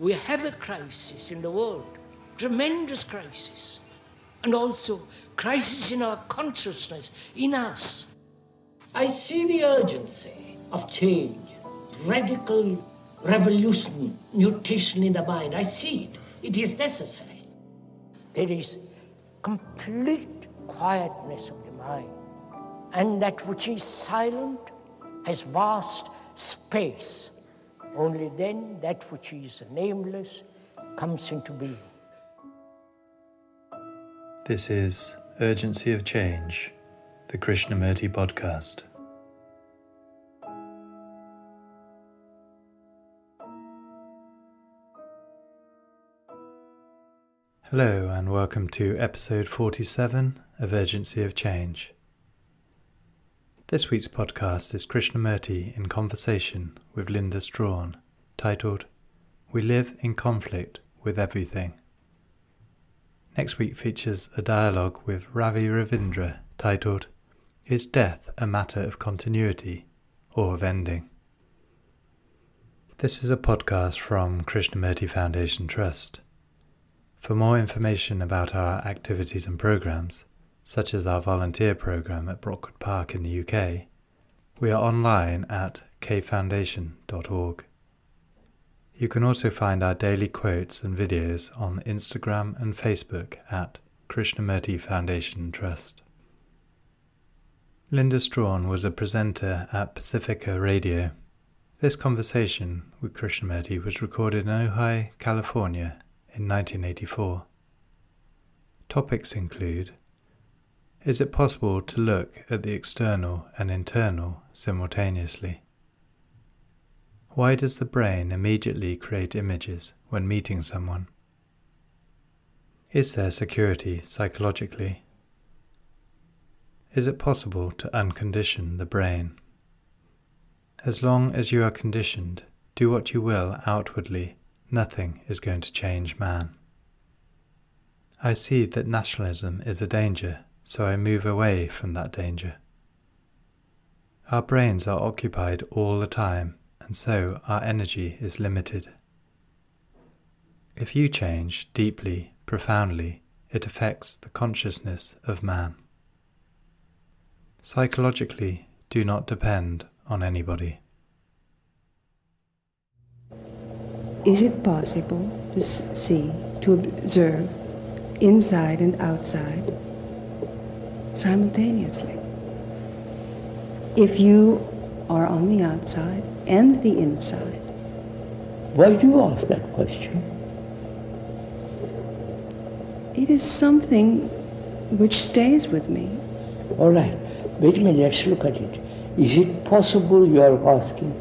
We have a crisis in the world, tremendous crisis, and also crisis in our consciousness, in us. I see the urgency of change, radical revolution, mutation in the mind. I see it. It is necessary. There is complete quietness of the mind, and that which is silent has vast space. Only then that which is nameless comes into being. This is Urgency of Change, the Krishnamurti podcast. Hello and welcome to episode 47 of Urgency of Change. This week's podcast is Krishnamurti in conversation with Linda Strawn, titled, We Live in Conflict with Everything. Next week features a dialogue with Ravi Ravindra titled, Is Death a Matter of Continuity or of Ending? This is a podcast from Krishnamurti Foundation Trust. For more information about our activities and programs, such as our volunteer program at Brockwood Park in the UK, we are online at kfoundation.org. You can also find our daily quotes and videos on Instagram and Facebook at Krishnamurti Foundation Trust. Linda Strawn was a presenter at Pacifica Radio. This conversation with Krishnamurti was recorded in Ojai, California in 1984. Topics include: is it possible to look at the external and internal simultaneously? Why does the brain immediately create images when meeting someone? Is there security psychologically? Is it possible to uncondition the brain? As long as you are conditioned, do what you will outwardly, nothing is going to change man. I see that nationalism is a danger, so I move away from that danger. Our brains are occupied all the time, and so our energy is limited. If you change deeply, profoundly, it affects the consciousness of man. Psychologically, do not depend on anybody. Is it possible to see, to observe, inside and outside, simultaneously? If you are on the outside and the inside. Why do you ask that question? It is something which stays with me. All right, wait a minute, let's look at it. Is it possible, you are asking,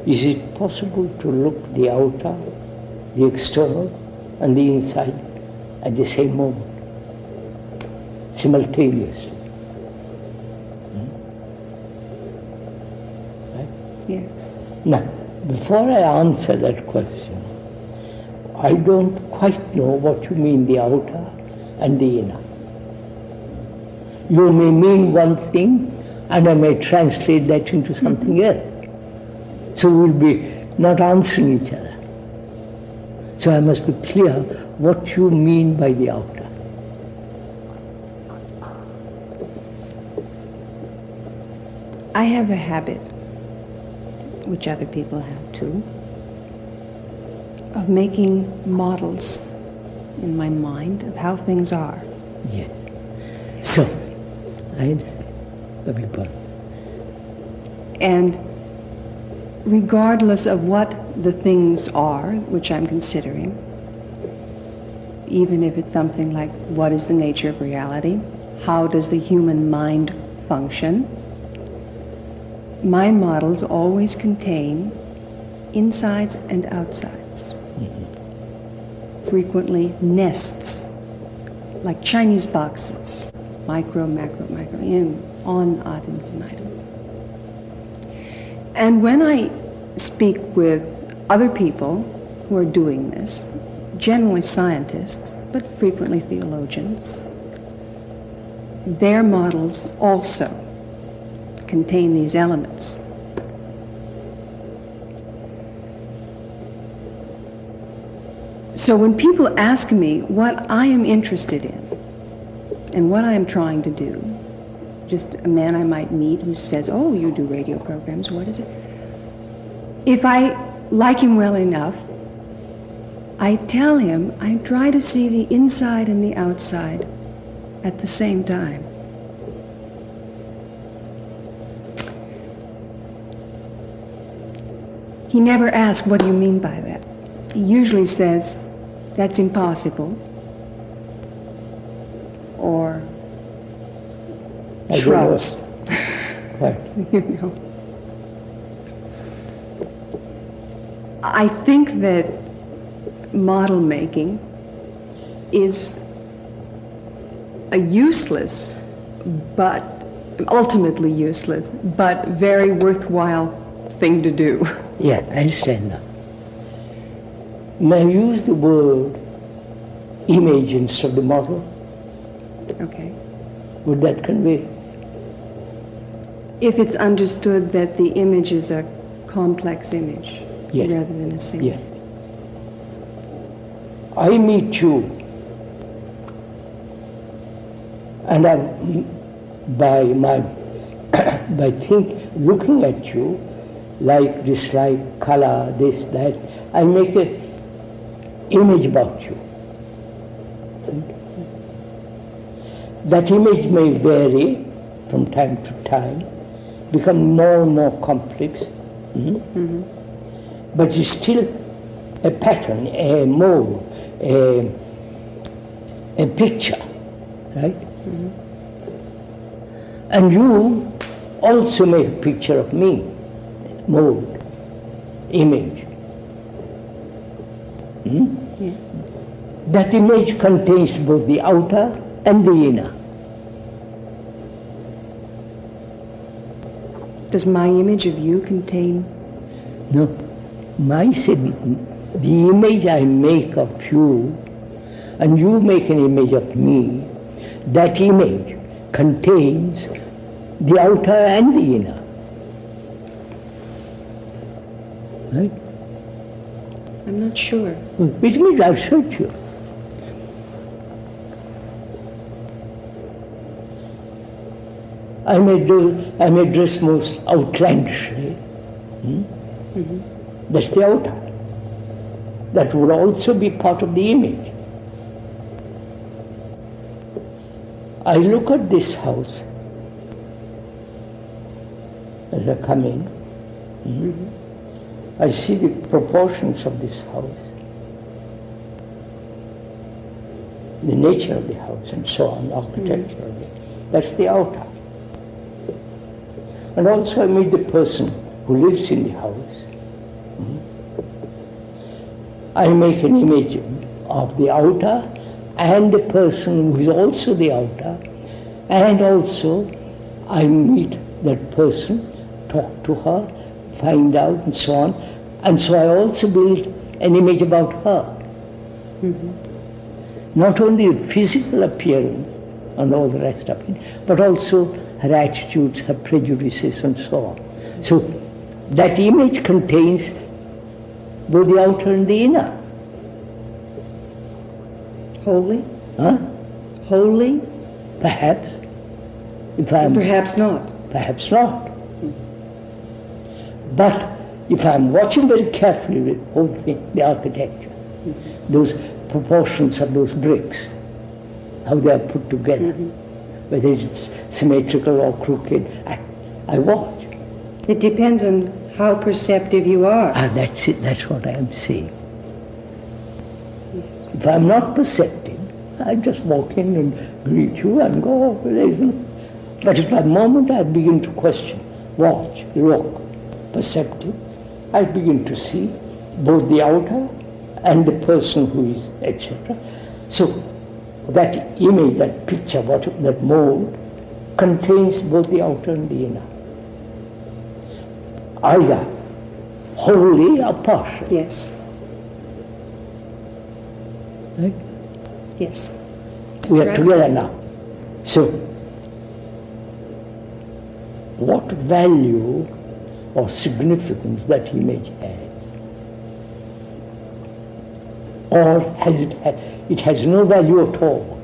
is it possible to look the outer, the external, and the inside at the same moment, simultaneously? Yes. Now, before I answer that question, I don't quite know what you mean the outer and the inner. You may mean one thing and I may translate that into something else. So we'll be not answering each other. So I must be clear what you mean by the outer. I have a habit, which other people have too, of making models in my mind of how things are. Yes. So, I understand. And regardless of what the things are which I'm considering, even if it's something like what is the nature of reality, how does the human mind function, my models always contain insides and outsides. Frequently nests, like Chinese boxes, micro, macro, on ad infinitum. And when I speak with other people who are doing this, generally scientists, but frequently theologians, their models also contain these elements. So when people ask me what I am interested in and what I am trying to do, just a man I might meet who says, oh, you do radio programs, what is it? If I like him well enough, I tell him I try to see the inside and the outside at the same time. He never asks, what do you mean by that? He usually says, that's impossible. Or shrugs. Right. You know. I think that model making is a useless, but ultimately useless, but very worthwhile thing to do. Yeah, I understand now. May I use the word image instead of the model? Okay. Would that convey? If it's understood that the image is a complex image, Yes. rather than a single. Yes. I meet you, and looking at you, like, dislike, color, this, that, I make an image about you. That image may vary from time to time, become more and more complex, but it's still a pattern, a mold, a picture, right? And you also make a picture of me, mold, image. Yes. That image contains both the outer and the inner. Does my image of you contain? No, the image I make of you, and you make an image of me, that image contains the outer and the inner. Right? I'm not sure. Which means I've showed you. I may dress most outlandishly. That's the outer. That would also be part of the image. I look at this house as I come in. I see the proportions of this house, the nature of the house, and so on, architecture of it. That's the outer. And also I meet the person who lives in the house. I make an image of the outer and the person who is also the outer, and also I meet that person, talk to her, find out, and so on. And so I also build an image about her. Not only the physical appearance and all the rest of it, but also her attitudes, her prejudices, and so on. So that image contains both the outer and the inner. Wholly? Huh? Wholly? Perhaps. If I'm Perhaps not. Perhaps not. But if I'm watching very carefully the whole thing, the architecture, those proportions of those bricks, how they are put together, whether it's symmetrical or crooked, I watch. It depends on how perceptive you are. That's it, that's what I am saying. Yes. If I'm not perceptive, I just walk in and greet you and go off. But at that moment I begin to question, watch, look, perceptive, I begin to see both the outer and the person who is, etc. So that image, that picture, that mold, contains both the outer and the inner. Either wholly or partially. Yes. Right? Yes. We are Right. together now. So, what value or significance that image has? or it has no value at all.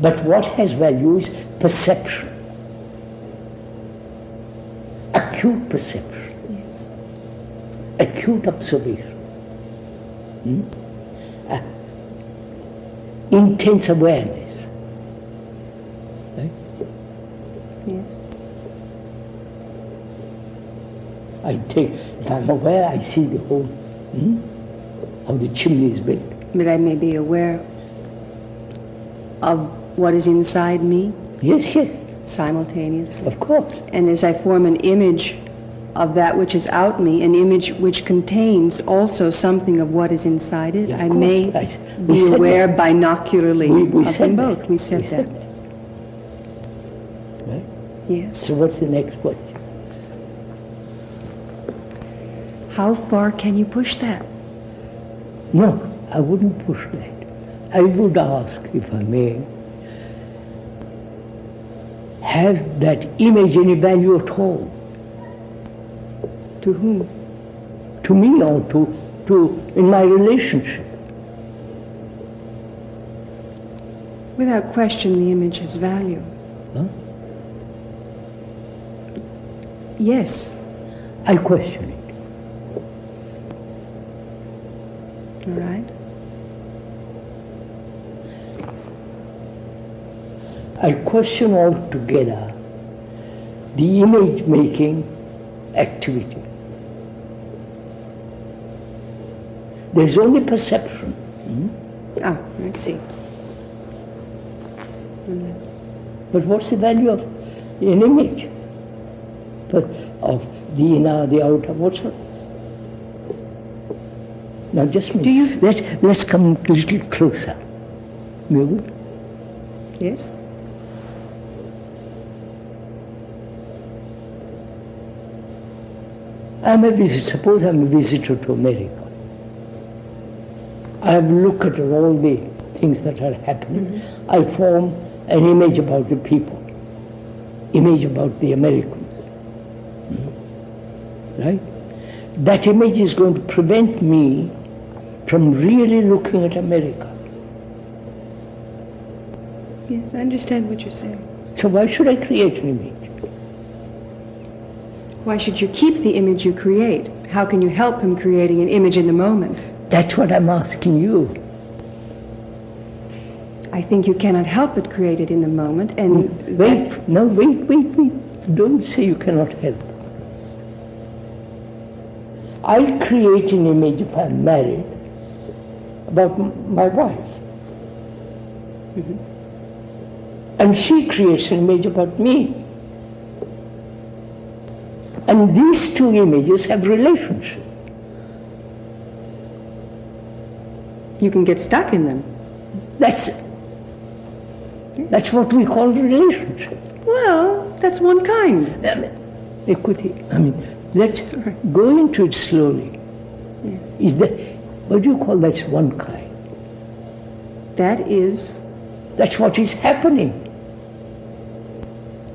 But what has value is perception, acute perception, Yes. acute observation, intense awareness. Right? Yes. If I'm aware, I see the whole, how the chimney is built. But I may be aware of what is inside me Yes, yes, simultaneously. of course. And as I form an image of that which is out me, an image which contains also something of what is inside it, Yeah, of I course. may We be said aware that. binocularly We of said them that. both. We said that. Right? Yes. So what's the next question? How far can you push that? No, I wouldn't push that. I would ask, if I may, has that image any value at all? To whom? To me or to in my relationship? Without question, the image has value. Huh? Yes. I question it. All right. I question altogether the image-making activity. There's only perception. Ah, let's see. But what's the value of an image? But of the inner, the outer, what's it? Now just Do you- let's come a little closer. Maybe? Yes? Suppose I'm a visitor to America. I have looked at all the things that are happening. I form an image about the people, image about the Americans. Right? That image is going to prevent me from really looking at America. Yes, I understand what you're saying. So why should I create an image? Why should you keep the image you create? How can you help him creating an image in the moment? That's what I'm asking you. I think you cannot help but create it in the moment, and Wait. Don't say you cannot help. I create an image if I'm married about my wife. And she creates an image about me. And these two images have relationship. you can get stuck in them. That's it. That's what we call relationship. Well, that's one kind. Let's go into it slowly. Is that, what do you call that's one kind? That's what is happening.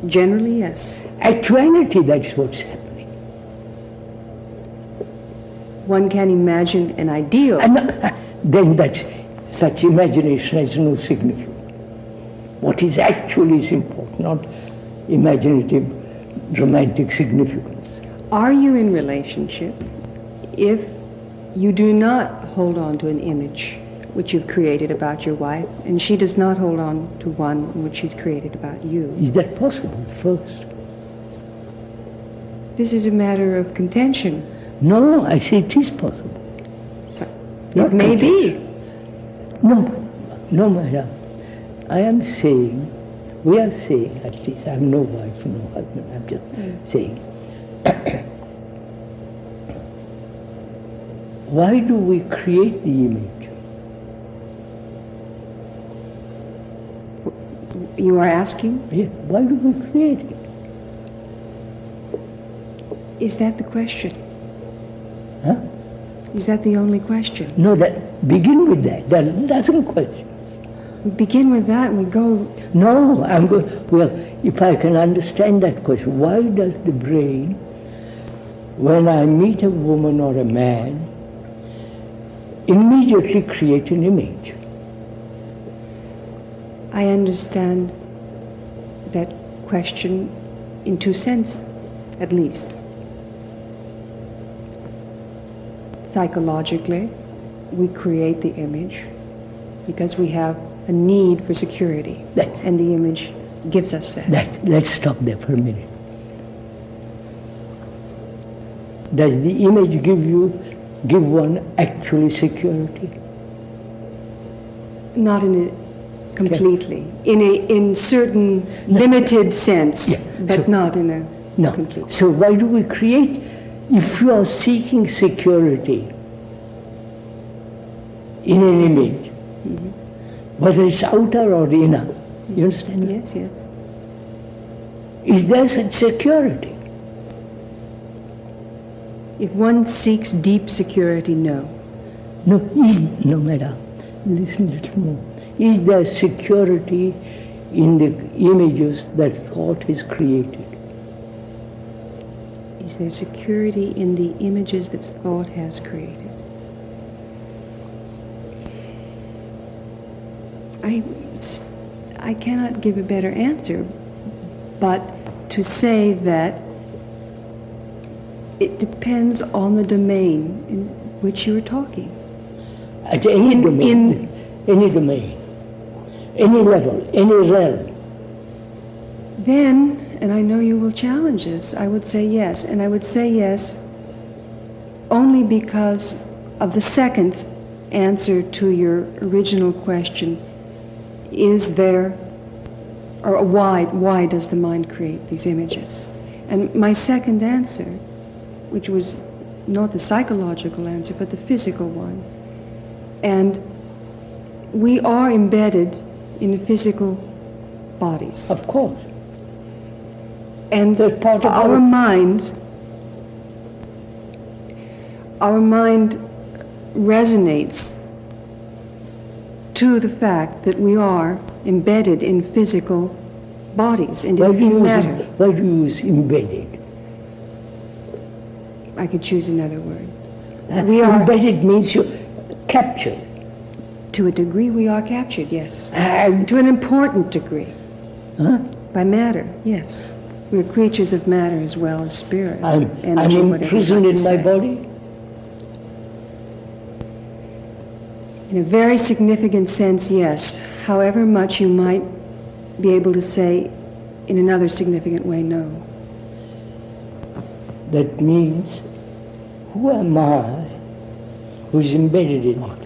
Generally, yes. Actuality, that's what's happening. One can imagine an ideal. And then such imagination has no significance. What is actually is important, not imaginative, romantic significance. Are you in relationship if you do not hold on to an image which you've created about your wife, and she does not hold on to one which she's created about you? Is that possible first? This is a matter of contention. No, I say it is possible. So, Not it may be. No, madam. I am saying, we are saying, at least, I have no wife, no husband, I'm just saying, why do we create the image? You are asking? Yes, why do we create it? Is that the question? Huh? Is that the only question? No, begin with that. There are a dozen questions. We begin with that and we go... No, well, if I can understand that question, why does the brain, when I meet a woman or a man, in immediately create an image. I understand that question in two senses, at least. Psychologically, we create the image because we have a need for security, and the image gives us that. Let's stop there for a minute. Does the image give one actually security? Not in a completely, in certain limited sense, but not in a complete. So why do we create? If you are seeking security in an image, whether it's outer or inner, you understand? Yes, yes. Is there such security? If one seeks deep security, no. No, madam. Listen a little more. Is there security in the images that thought has created? Is there security in the images that thought has created? I cannot give a better answer, but to say that it depends on the domain in which you are talking. At any domain, any level, any realm. Then, and I know you will challenge this, I would say yes. And I would say yes only because of the second answer to your original question. Is there, or why does the mind create these images? And my second answer, which was not the psychological answer, but the physical one. And we are embedded in physical bodies. Of course. And part of our mind resonates to the fact that we are embedded in physical bodies and in matter. Why do you use embedded? I could choose another word. Embedded means you're captured. To a degree we are captured, yes. To an important degree. By matter, yes. We're creatures of matter as well as spirit. I'm imprisoned in my body? In a very significant sense, yes. However much you might be able to say in another significant way, no. That means, who am I who's embedded in it?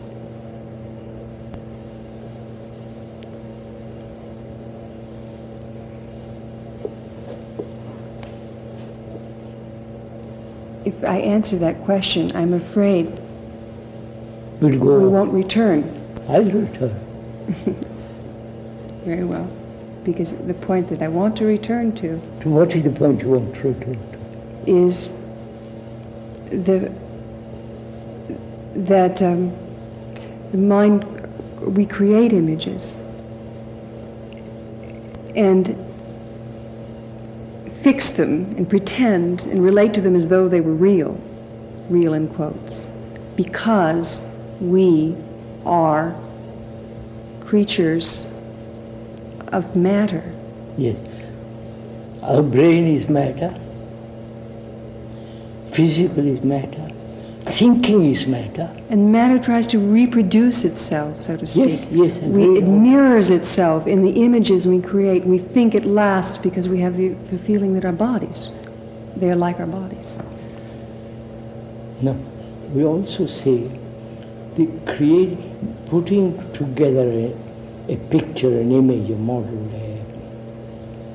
If I answer that question, I'm afraid we won't return. I'll return. Very well. Because the point that I want to return to... To what is the point you want to return to? Is that the mind, we create images and fix them and pretend and relate to them as though they were real in quotes, because we are creatures of matter. Yes. Our brain is matter, physical is matter, thinking is matter. And matter tries to reproduce itself, so to speak. Yes. It mirrors itself in the images we create. We think it lasts because we have the feeling that our bodies, they are like our bodies. No, we also say putting together a picture, an image, a model,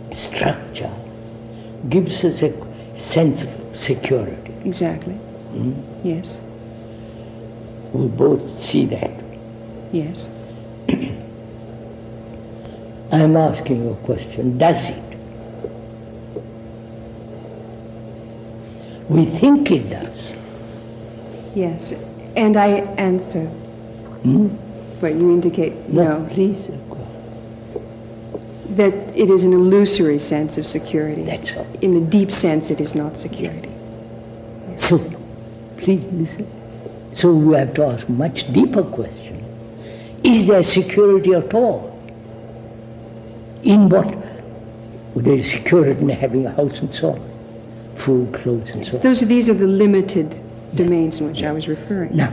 a structure, gives us a sense of security. Exactly. Yes. We both see that. Yes. I'm asking a question, does it? We think it does. Yes. And I answer. But you indicate no. Please. That it is an illusory sense of security. That's all. In the deep sense, it is not security. So, please listen. So you have to ask a much deeper question. Is there security at all? In what? There is security in having a house and so on, food, clothes and so on. These are the limited domains in which I was referring. Now,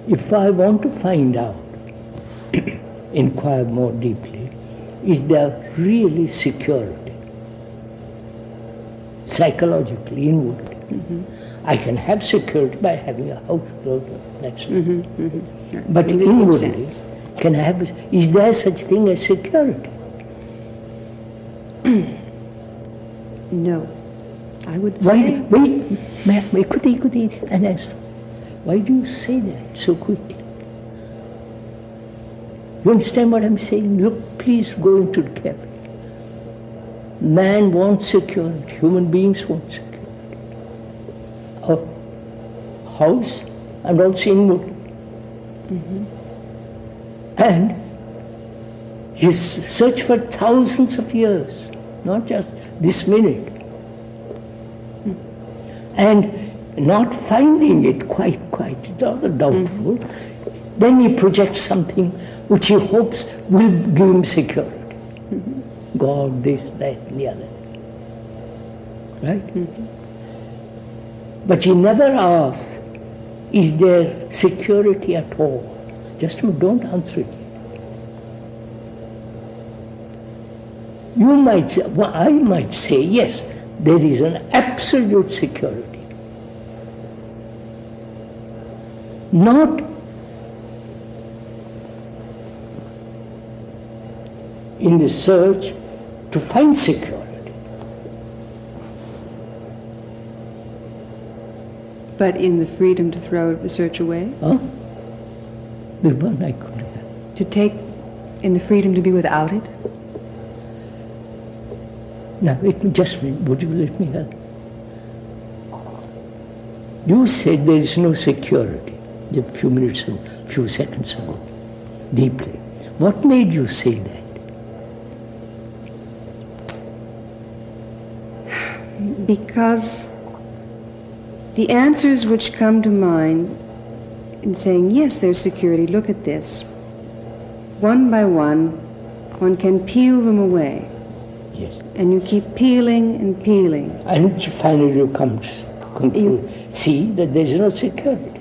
if I want to find out, inquire more deeply, is there really security? Psychologically, inwardly. I can have security by having a house, clothes, that's Right. But In inwardly, sense. is there such thing as security? No. I would say... Wait, and ask, why do you say that so quickly? You understand what I'm saying? Look, please go into the cafe. Man wants security. Human beings want security. A house and also inward. And he's searched for thousands of years, not just this minute. And not finding it quite rather doubtful, then he projects something which he hopes will give him security. God, this, that, and the other. Right? But he never asks, is there security at all? Just don't answer it. You might say, well, I might say, yes, there is an absolute security. Not in the search to find security, But in the freedom to throw the search away? huh? The one I could have. To take in the freedom to be without it? Now, would you let me help? You said there is no security a few seconds ago, deeply. What made you say that? Because the answers which come to mind in saying, yes, there's security, look at this. One by one can peel them away. Yes. And you keep peeling and peeling. And finally you come to conclude, see that there is no security.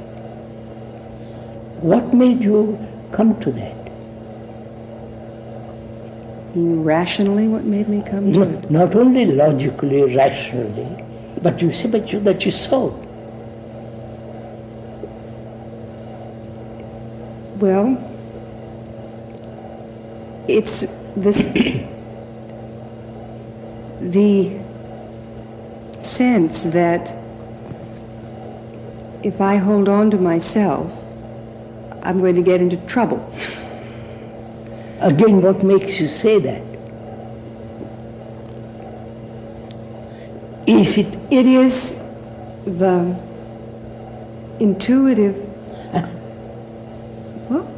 What made you come to that? Rationally, what made me come to it? Not only logically, rationally, but you see that you saw. Well, it's this the sense that if I hold on to myself, I'm going to get into trouble. Again, what makes you say that? Is it? It is the intuitive...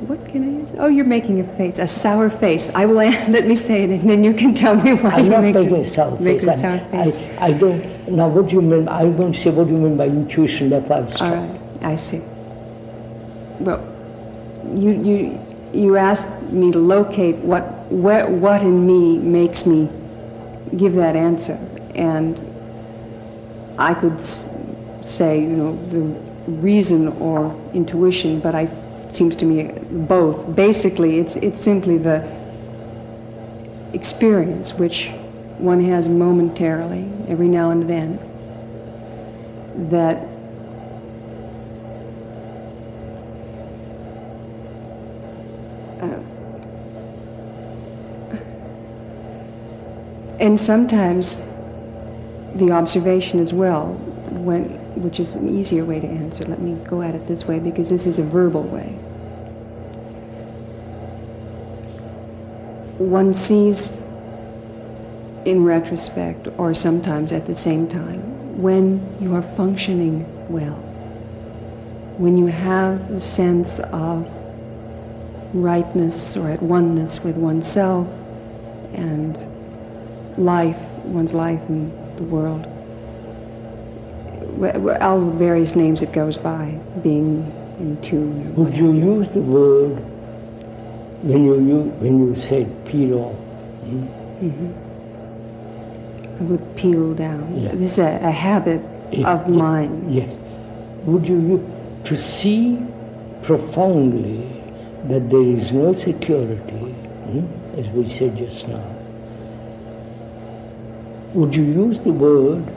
What can I answer? Oh, you're making a face, a sour face. I will let me say it, and then you can tell me why I'm you not make making a sour face. I don't... Now, what do you mean? I'm going to say what do you mean by intuition, therefore I'll stop. All right, I see. Well, you asked me to locate what in me makes me give that answer, and I could say, the reason or intuition, but it seems to me both. Basically, it's simply the experience which one has momentarily, every now and then, that and sometimes the observation as well, which is an easier way to answer. Let me go at it this way, because this is a verbal way. One sees in retrospect, or sometimes at the same time, when you are functioning well, when you have a sense of rightness or at oneness with oneself and one's life in the world, all the various names it goes by, being in tune. Would you use the word when you said peel off? I would peel down. Yeah. This is a habit of mine. Yes. Would you to see profoundly that there is no security, as we said just now? Would you use the word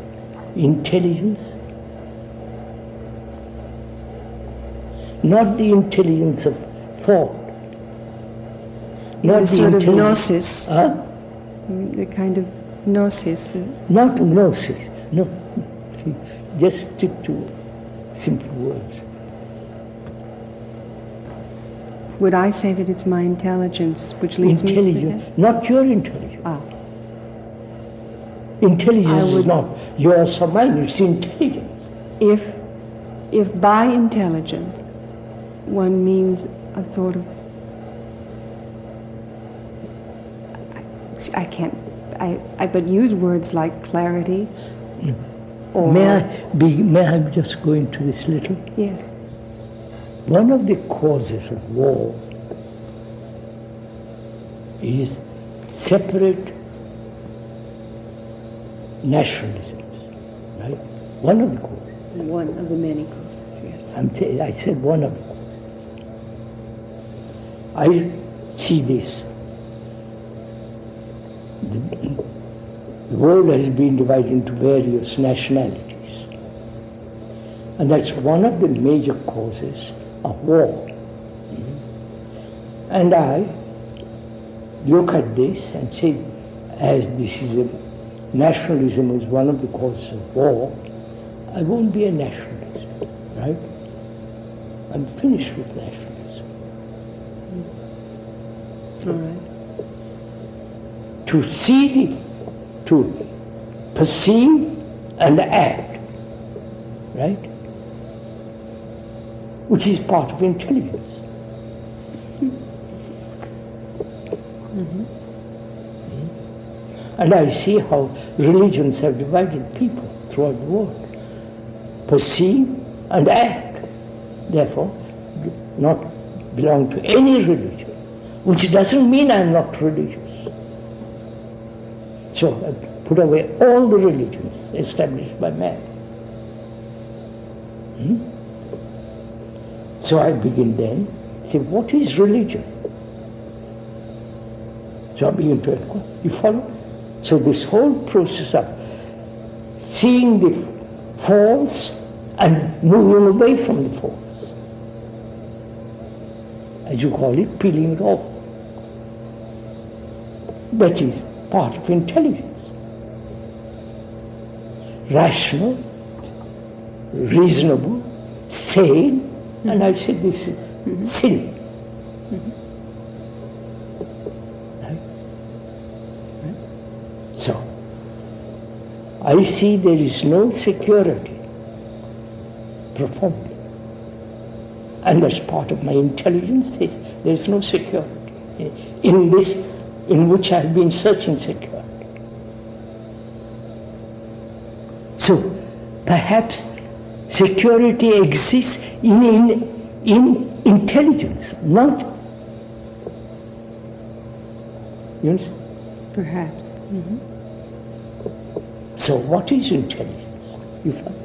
intelligence? Not the intelligence of thought. Not the sort of gnosis. Huh? The kind of gnosis. Not gnosis. No. Just stick to simple words. Would I say that it's my intelligence which leads me to Intelligence, not your intelligence. Ah. Intelligence is not yours or mine, it's intelligence. If by intelligence one means a sort of, I can't, I but use words like clarity, or... May I just go into this little? Yes. One of the causes of war is separate nationalisms, right? One of the causes. One of the many causes, yes. I said one of the causes. I see this. The world has been divided into various nationalities. And that's one of the major causes of war. And I look at this and say, as this is nationalism is one of the causes of war, I won't be a nationalist, right? I'm finished with nationalism. All right. To see, to perceive and act, right? Which is part of intelligence. And I see how religions have divided people throughout the world. Perceive and act. Therefore, not belong to any religion, which doesn't mean I'm not religious. So I put away all the religions established by man. So I begin then, say, what is religion? So I begin to inquire. You follow? So this whole process of seeing the false and moving away from the false, as you call it, peeling it off, that is part of intelligence. Rational, reasonable, sane, and I said this is silly. So, I see there is no security, profoundly. And as part of my intelligence, there is no security in this, in which I have been searching security. So, perhaps security exists in intelligence, not, you understand? Perhaps. So what is intelligence? You find?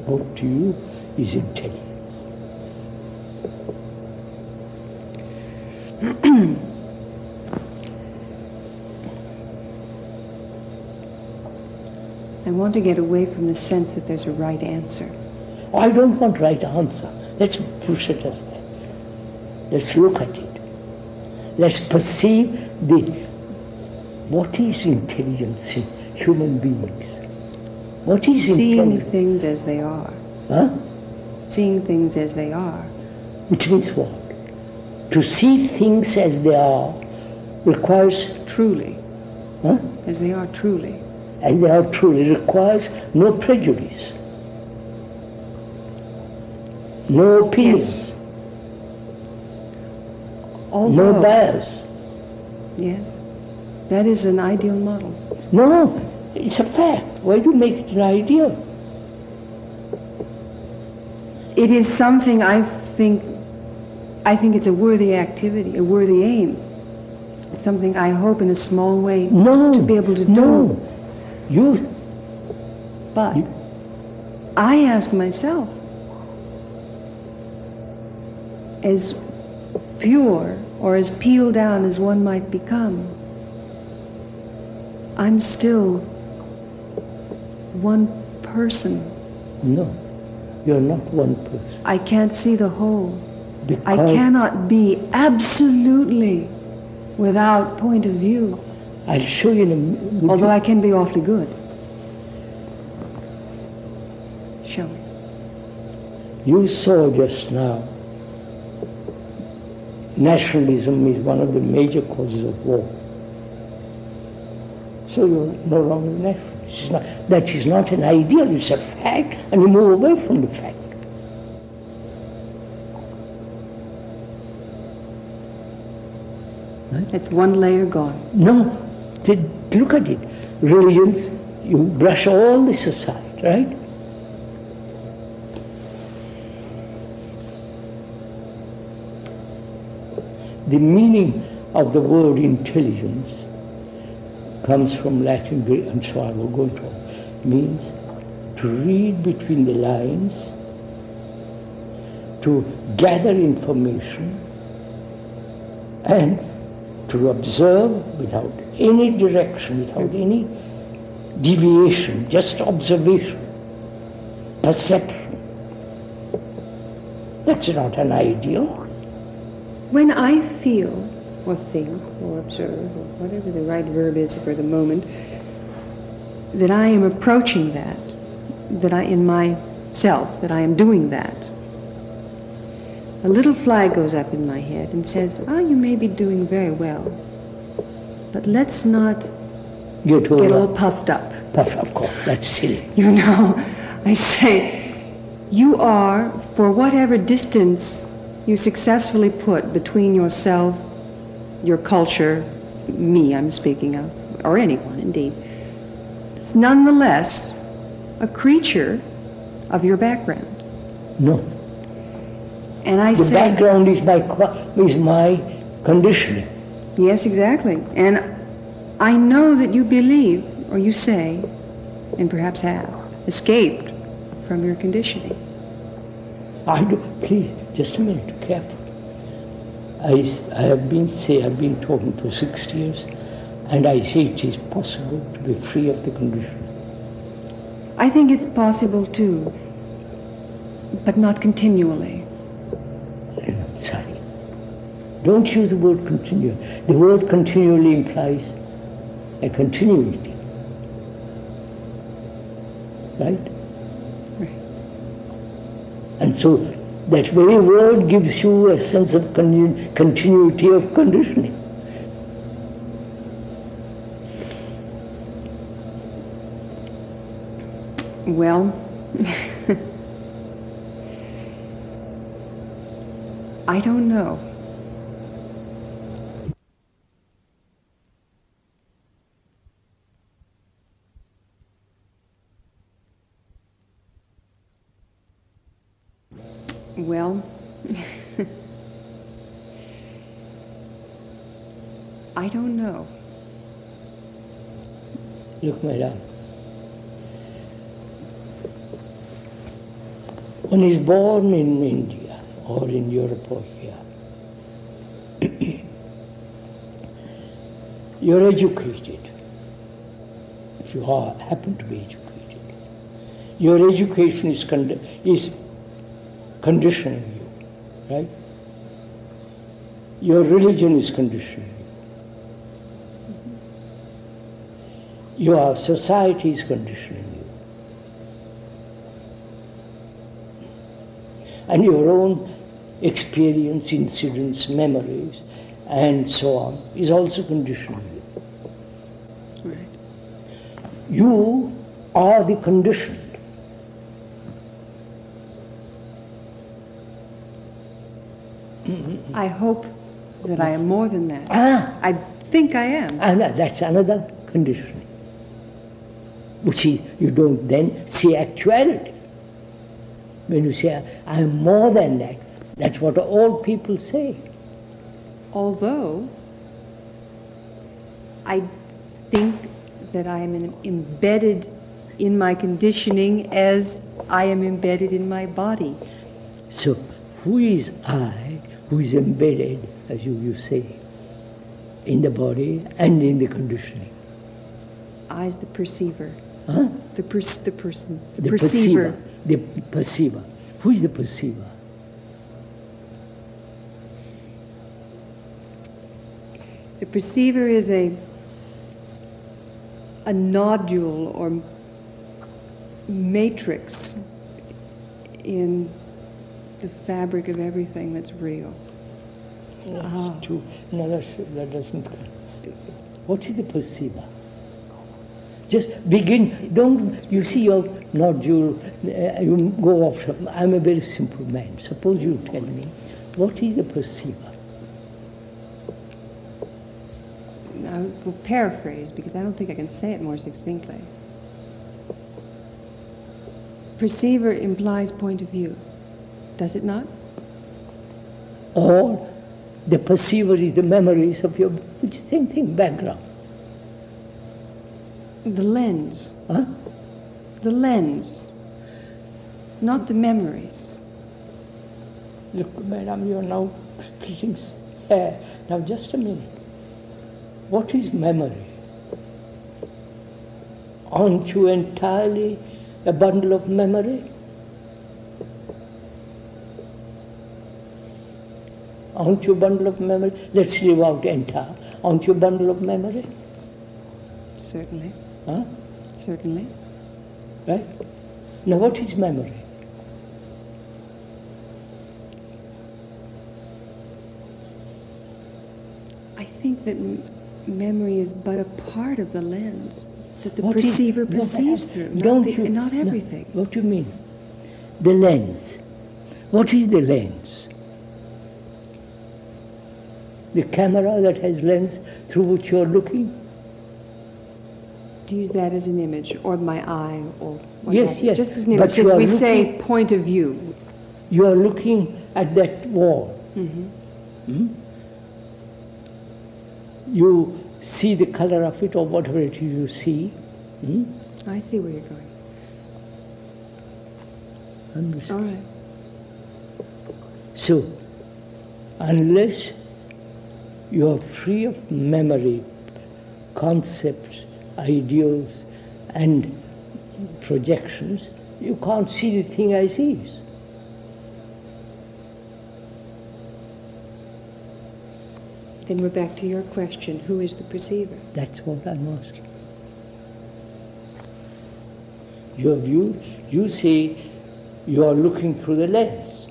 What to you is intelligence? I want to get away from the sense that there's a right answer. I don't want right answer. Let's push it aside. Let's look at it. Let's perceive what is intelligence in human beings. What is seeing intelligence? Things as they are. Huh? Seeing things as they are. Which means what? To see things as they are requires... Truly. Huh? As they are truly. As they are truly requires no prejudice. No opinion. Yes. Although, no bias. Yes. That is an ideal model. No, it's a fact. Why do you make it an ideal? It is something I think it's a worthy activity, a worthy aim. It's something I hope in a small way to be able to do. But I ask myself, as pure or as peeled down as one might become, I'm still one person. No, you're not one person. I can't see the whole. Because I cannot be absolutely without point of view. I'll show you in a minute. Although I can be awfully good. Show me. You saw just now, nationalism is one of the major causes of war. So you're no longer nationalist. That is not an ideal, it's a fact, and you move away from the fact. It's one layer gone. No, look at it. Religions, you brush all this aside, right? The meaning of the word intelligence comes from Latin, and so I will go into it. Means to read between the lines, to gather information, and to observe without any direction, without any deviation, just observation, perception. That's not an ideal. When I feel, or think, or observe, or whatever the right verb is for the moment, that I am approaching that I, in myself, that I am doing that, a little flag goes up in my head and says, you may be doing very well, but let's not get all puffed up. Of course, that's silly. You know, I say, you are, for whatever distance you successfully put between yourself, your culture, me I'm speaking of, or anyone indeed, it's nonetheless a creature of your background. No. And I the say, background is my conditioning. Yes, exactly. And I know that you believe, or you say, and perhaps have, escaped from your conditioning. I do. Please, just a minute, careful. I've been talking for 60 years, and I say it is possible to be free of the conditioning. I think it's possible too, but not continually. Sorry. Don't use the word continue. The word continually implies a continuity. Right? Right. And so that very word gives you a sense of continuity of conditioning. Well, I don't know. Well, I don't know. Look, my love. One is born in India or in Europe or here. You're educated. If you happen to be educated. Your education is conditioning you, right? Your religion is conditioning you. Your society is conditioning you. And your own experience, incidents, memories, and so on, is also conditioning you. Right. You are the conditioned. I hope that I am more than that. Ah. I think I am. And that's another conditioning, which is, you don't then see actuality. When you say, I am more than that, that's what all people say. Although I think that I am embedded in my conditioning as I am embedded in my body. So, who is I, who is embedded, as you say, in the body and in the conditioning? I is the perceiver. Huh? The person. The perceiver. The perceiver. Who is the perceiver? The perceiver is a nodule or matrix in the fabric of everything that's real. No, that doesn't. What is the perceiver? Just begin. Don't you see your nodule? You go off. I'm a very simple man. Suppose you tell me, what is the perceiver? I will paraphrase because I don't think I can say it more succinctly. Perceiver implies point of view, does it not? Or the perceiver is the memories of your, which is the same thing, background. The lens. Huh? The lens, not the memories. Look, madam, you're now splitting. Now just a minute. What is memory? Aren't you entirely a bundle of memory? Aren't you a bundle of memory? Let's leave out entire. Aren't you a bundle of memory? Certainly. Huh? Certainly. Right? Now what is memory? I think that memory is but a part of the lens that the perceiver perceives through, not everything. What do you mean? The lens. What is the lens? The camera that has lens through which you're looking? To use that as an image, or my eye, or what Yes, have you. yes. Just as an image, But you because are we looking- say point of view. You are looking at that wall. Mm-hmm. Hmm? You see the color of it or whatever it is you see. Hmm? I see where you're going. All right. So, unless you are free of memory, concepts, ideals, and projections, you can't see the thing as is. Then we're back to your question, who is the perceiver? That's what I'm asking. Your view, you say you are looking through the lens.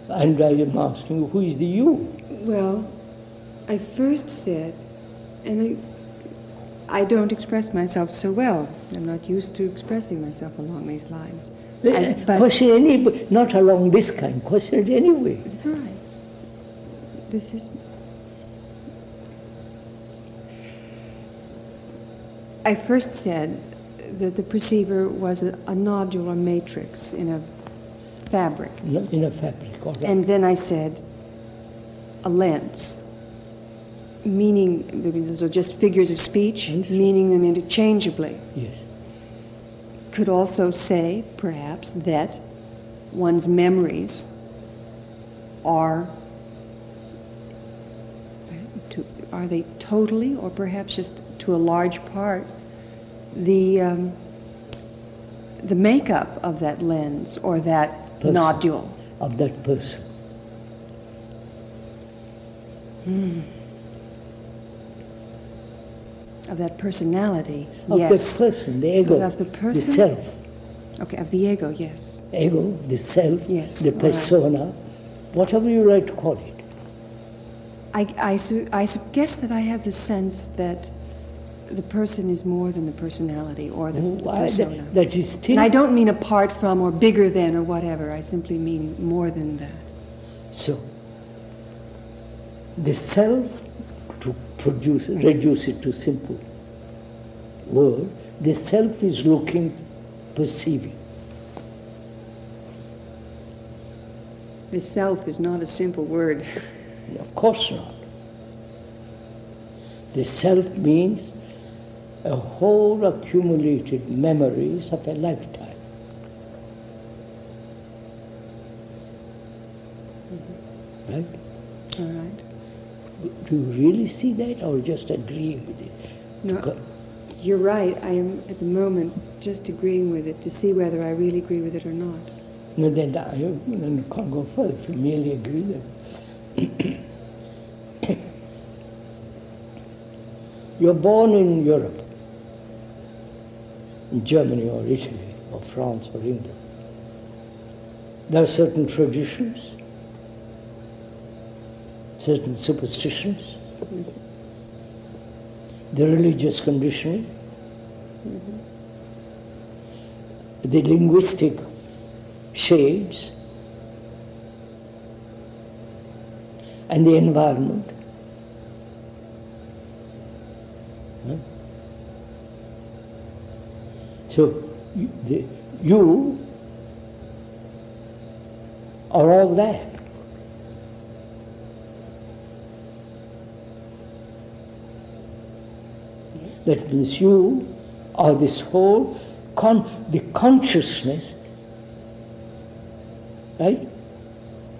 And I am asking you, who is the you? Well, I first said, and I don't express myself so well. I'm not used to expressing myself along these lines. But Question anybody, not along this kind, question it anyway. That's all right. This is... I first said that the perceiver was a nodular matrix in a fabric. In a fabric, all right. And then I said a lens, meaning, those are just figures of speech, meaning them interchangeably. Yes. Could also say, perhaps, that one's memories are they totally, or perhaps just to a large part, the makeup of that lens or that person, nodule. Of that person. Of that personality, Of yes. the person, the ego. Of the person? The self. Okay, of the ego, yes. Ego, the self, Yes, the all persona, whatever you like to call it. I guess that I have the sense that the person is more than the personality or the persona. That is still... And I don't mean apart from or bigger than or whatever. I simply mean more than that. So, the self, to reduce it to simple word, the self is looking, perceiving. The self is not a simple word. Of course not. The self means a whole accumulated memories of a lifetime. Right? All right. Do you really see that, or just agree with it? No, you're right. I am at the moment just agreeing with it to see whether I really agree with it or not. No, then I can't go further. If you merely agree that you're born in Europe, in Germany or Italy or France or England. There are certain traditions, certain superstitions, the religious conditioning, the linguistic shades, and the environment. So you are all that. Yes. That means you are this whole the consciousness, right?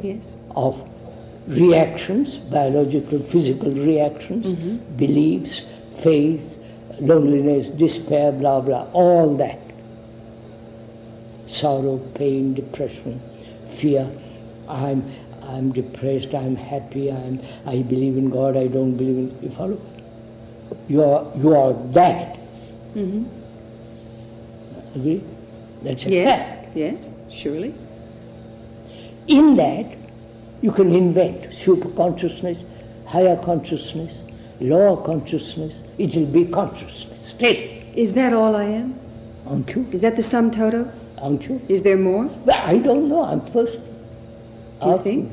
Yes. Of reactions, biological, physical reactions, beliefs, faith, loneliness, despair, blah, blah, all that. Sorrow, pain, depression, fear. I'm depressed, I'm happy, I believe in God, I don't believe in... You follow? You are that. Agree? That's a fact. Yes, surely. In that, you can invent super consciousness, higher consciousness, lower consciousness. It will be consciousness still. Is that all I am? Aren't you? Is that the sum total? Aren't you? Is there more? Well, I don't know. I'm first. Do you think?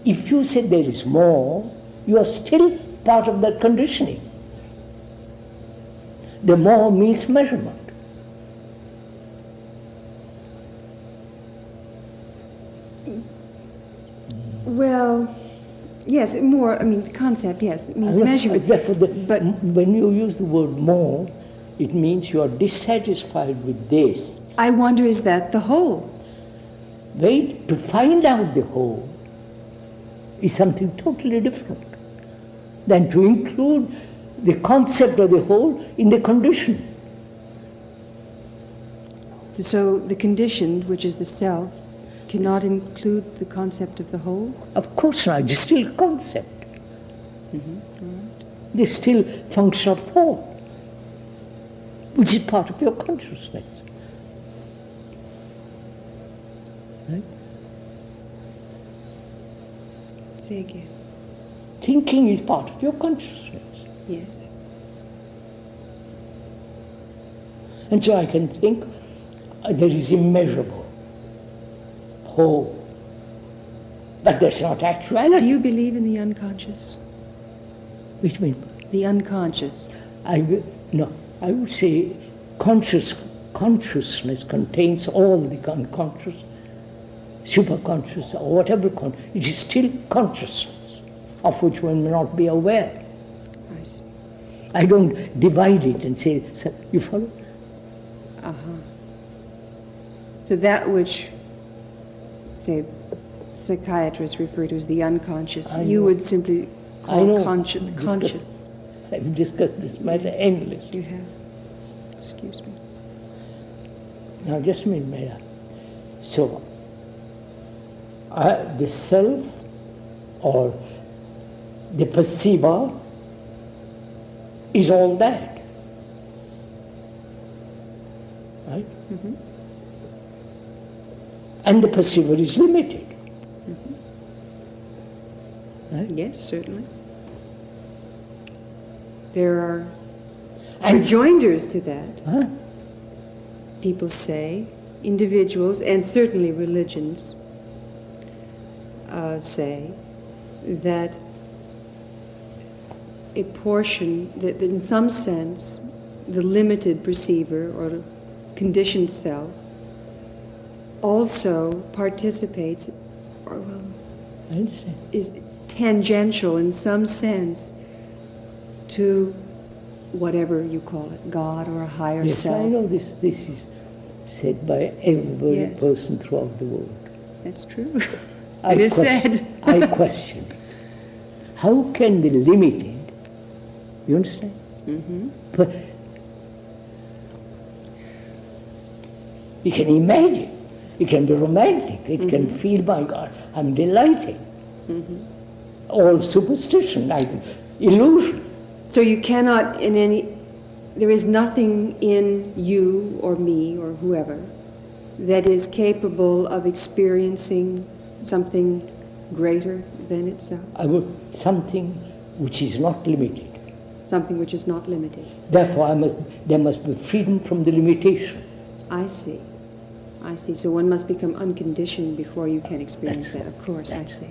If you say there is more, you are still part of that conditioning. The more means measurement. Well, yes, more, I mean, the concept, yes, it means measurement. Therefore, but when you use the word more, it means you are dissatisfied with this. I wonder, is that the whole? Wait, to find out the whole is something totally different than to include the concept of the whole in the condition. So the conditioned, which is the self, cannot include the concept of the whole? Of course not, it's still a concept. Right. They still function of whole, which is part of your consciousness. Right? Say again. Thinking is part of your consciousness. Yes. And so I can think there is immeasurable whole. But that's not actuality. Do you believe in the unconscious? Which means? The unconscious. I would say consciousness contains all the unconscious, superconscious, or whatever. It is still consciousness, of which one may not be aware. I see. I don't divide it and say, you follow? So that which, say, psychiatrists refer to as the unconscious, you would simply call conscious. I've discussed this matter endlessly. You have. Excuse me. Now just a minute, Maya. So, the self or the perceiver is all that. Right? And the perceiver is limited. Right? Yes, certainly. There are rejoinders to that. People say, individuals, and certainly religions, say that a portion that in some sense the limited perceiver or the conditioned self also participates, or is tangential in some sense to whatever you call it, God or a higher self. I know this is said by every person throughout the world. That's true. It is said. I question. How can the limited, you understand? Mm-hmm. But you can imagine, it can be romantic, it can feel, my God, I'm delighted. All superstition, like illusion. So you cannot there is nothing in you or me or whoever that is capable of experiencing something greater than itself. Something which is not limited. Something which is not limited. Therefore, there must be freedom from the limitation. I see. So one must become unconditioned before you can experience that. Of course, I see.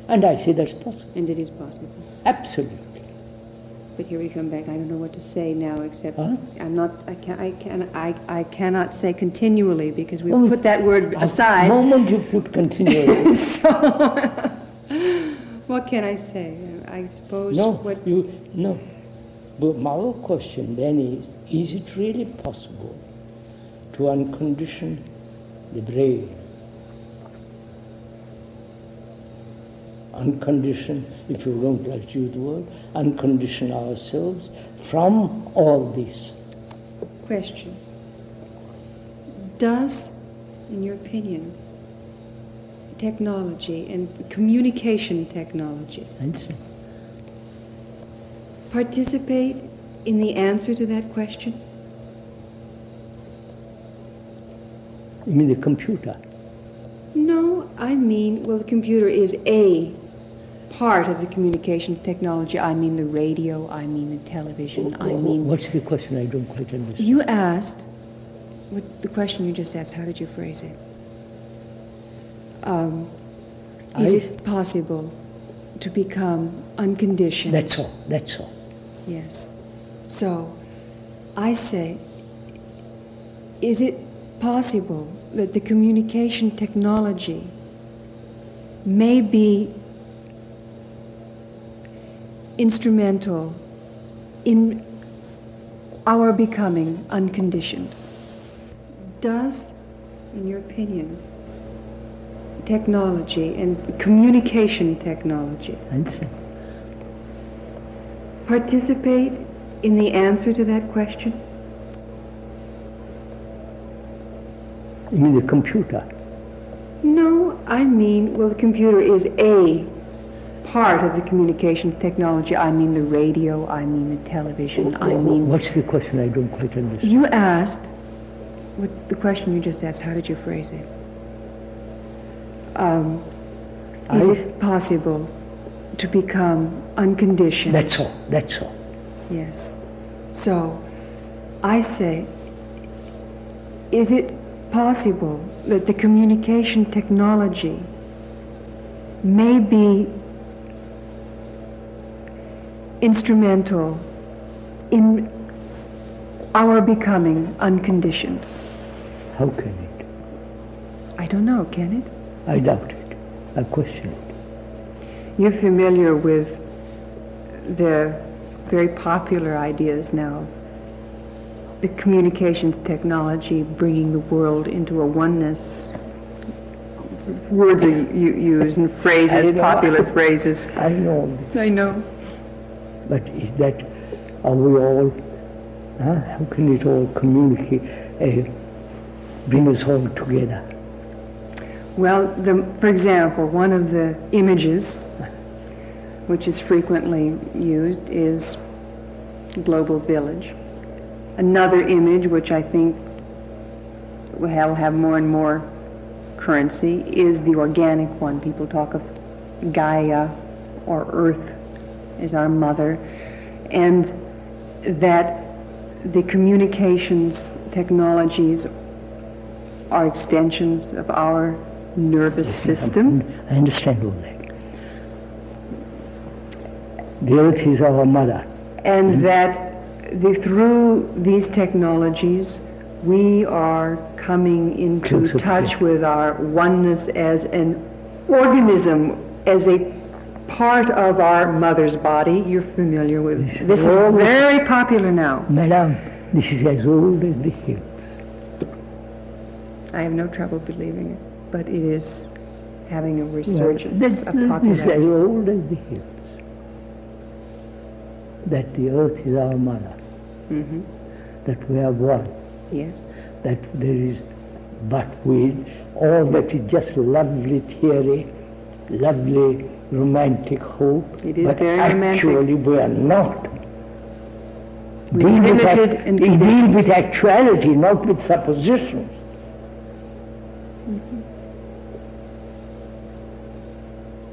And I say that's possible. And it is possible. Absolutely. But here we come back. I don't know what to say now, except Huh? I cannot say continually because we put that word aside. The moment you put continually. So, what can I say? I suppose. No. But my question then is it really possible to uncondition the brain? Uncondition, if you don't like to use the word, uncondition ourselves from all this. Question. Does, in your opinion, technology and communication technology participate in the answer to that question? You mean the computer? No, I mean, well, the computer is a part of the communication technology. I mean the radio, I mean the television, I mean... What's the question? I don't quite understand. You asked, the question you just asked, how did you phrase it? Is it possible to become unconditioned? That's all. Yes. So, I say, is it possible that the communication technology may be instrumental in our becoming unconditioned? Does, in your opinion, technology and communication technology participate in the answer to that question? You mean the computer? No, I mean, well, the computer is a part of the communication technology. I mean the radio, I mean the television, I mean... What's the question? I don't quite understand. You asked, the question you just asked, how did you phrase it? Is it possible to become unconditioned? That's all. Yes. So, I say, is it possible that the communication technology may be instrumental in our becoming unconditioned? How can it? I don't know, can it? I doubt it. I question it. You're familiar with the very popular ideas now, the communications technology bringing the world into a oneness. Words are used and phrases, popular phrases. I know. I know. But is that, are we all, how can it all communicate, bring us all together? Well, for example, one of the images which is frequently used is global village. Another image which I think will have more and more currency is the organic one. People talk of Gaia or Earth as our mother, and that the communications technologies are extensions of our nervous system. I understand all that. The earth is our mother. And that through these technologies, we are coming into Closer, touch yeah. with our oneness as an organism, as a part of our mother's body. You're familiar with this. Is very popular now. Madam, this is as old as the hills. I have no trouble believing it, but it is having a resurgence This of is as popularity. old as the hills. That the earth is our mother. Mm-hmm. That we are one. Yes. That there is but with all that is just lovely theory, lovely romantic hope. It is but very romantic. actually we are not. We Deal with limited and deal with actuality, not with suppositions. Mm-hmm.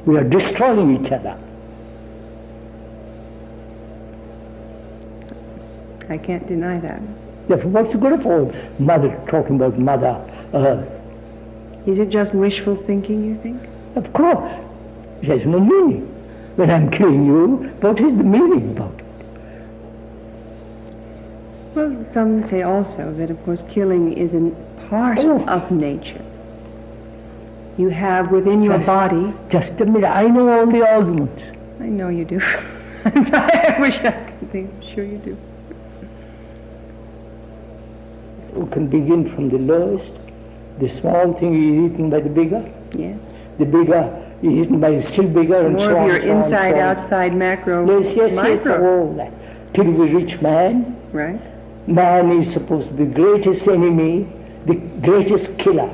We are destroying each other. I can't deny that. Therefore, what's the good of all mother talking about Mother Earth? Is it just wishful thinking, you think? Of course, it has no meaning. When I'm killing you, what is the meaning about it? Well, some say also that, of course, killing is a part of nature. You have within your body... Just a minute, I know all the arguments. I know you do. I wish I could think. Sure you do. We can begin from the lowest. The small thing is eaten by the bigger. Yes. The bigger is eaten by the still bigger, It's and more so of on, your so on, inside, so on. outside, macro, Yes, micro. all that. Till we reach man. Right. Man is supposed to be the greatest enemy, the greatest killer.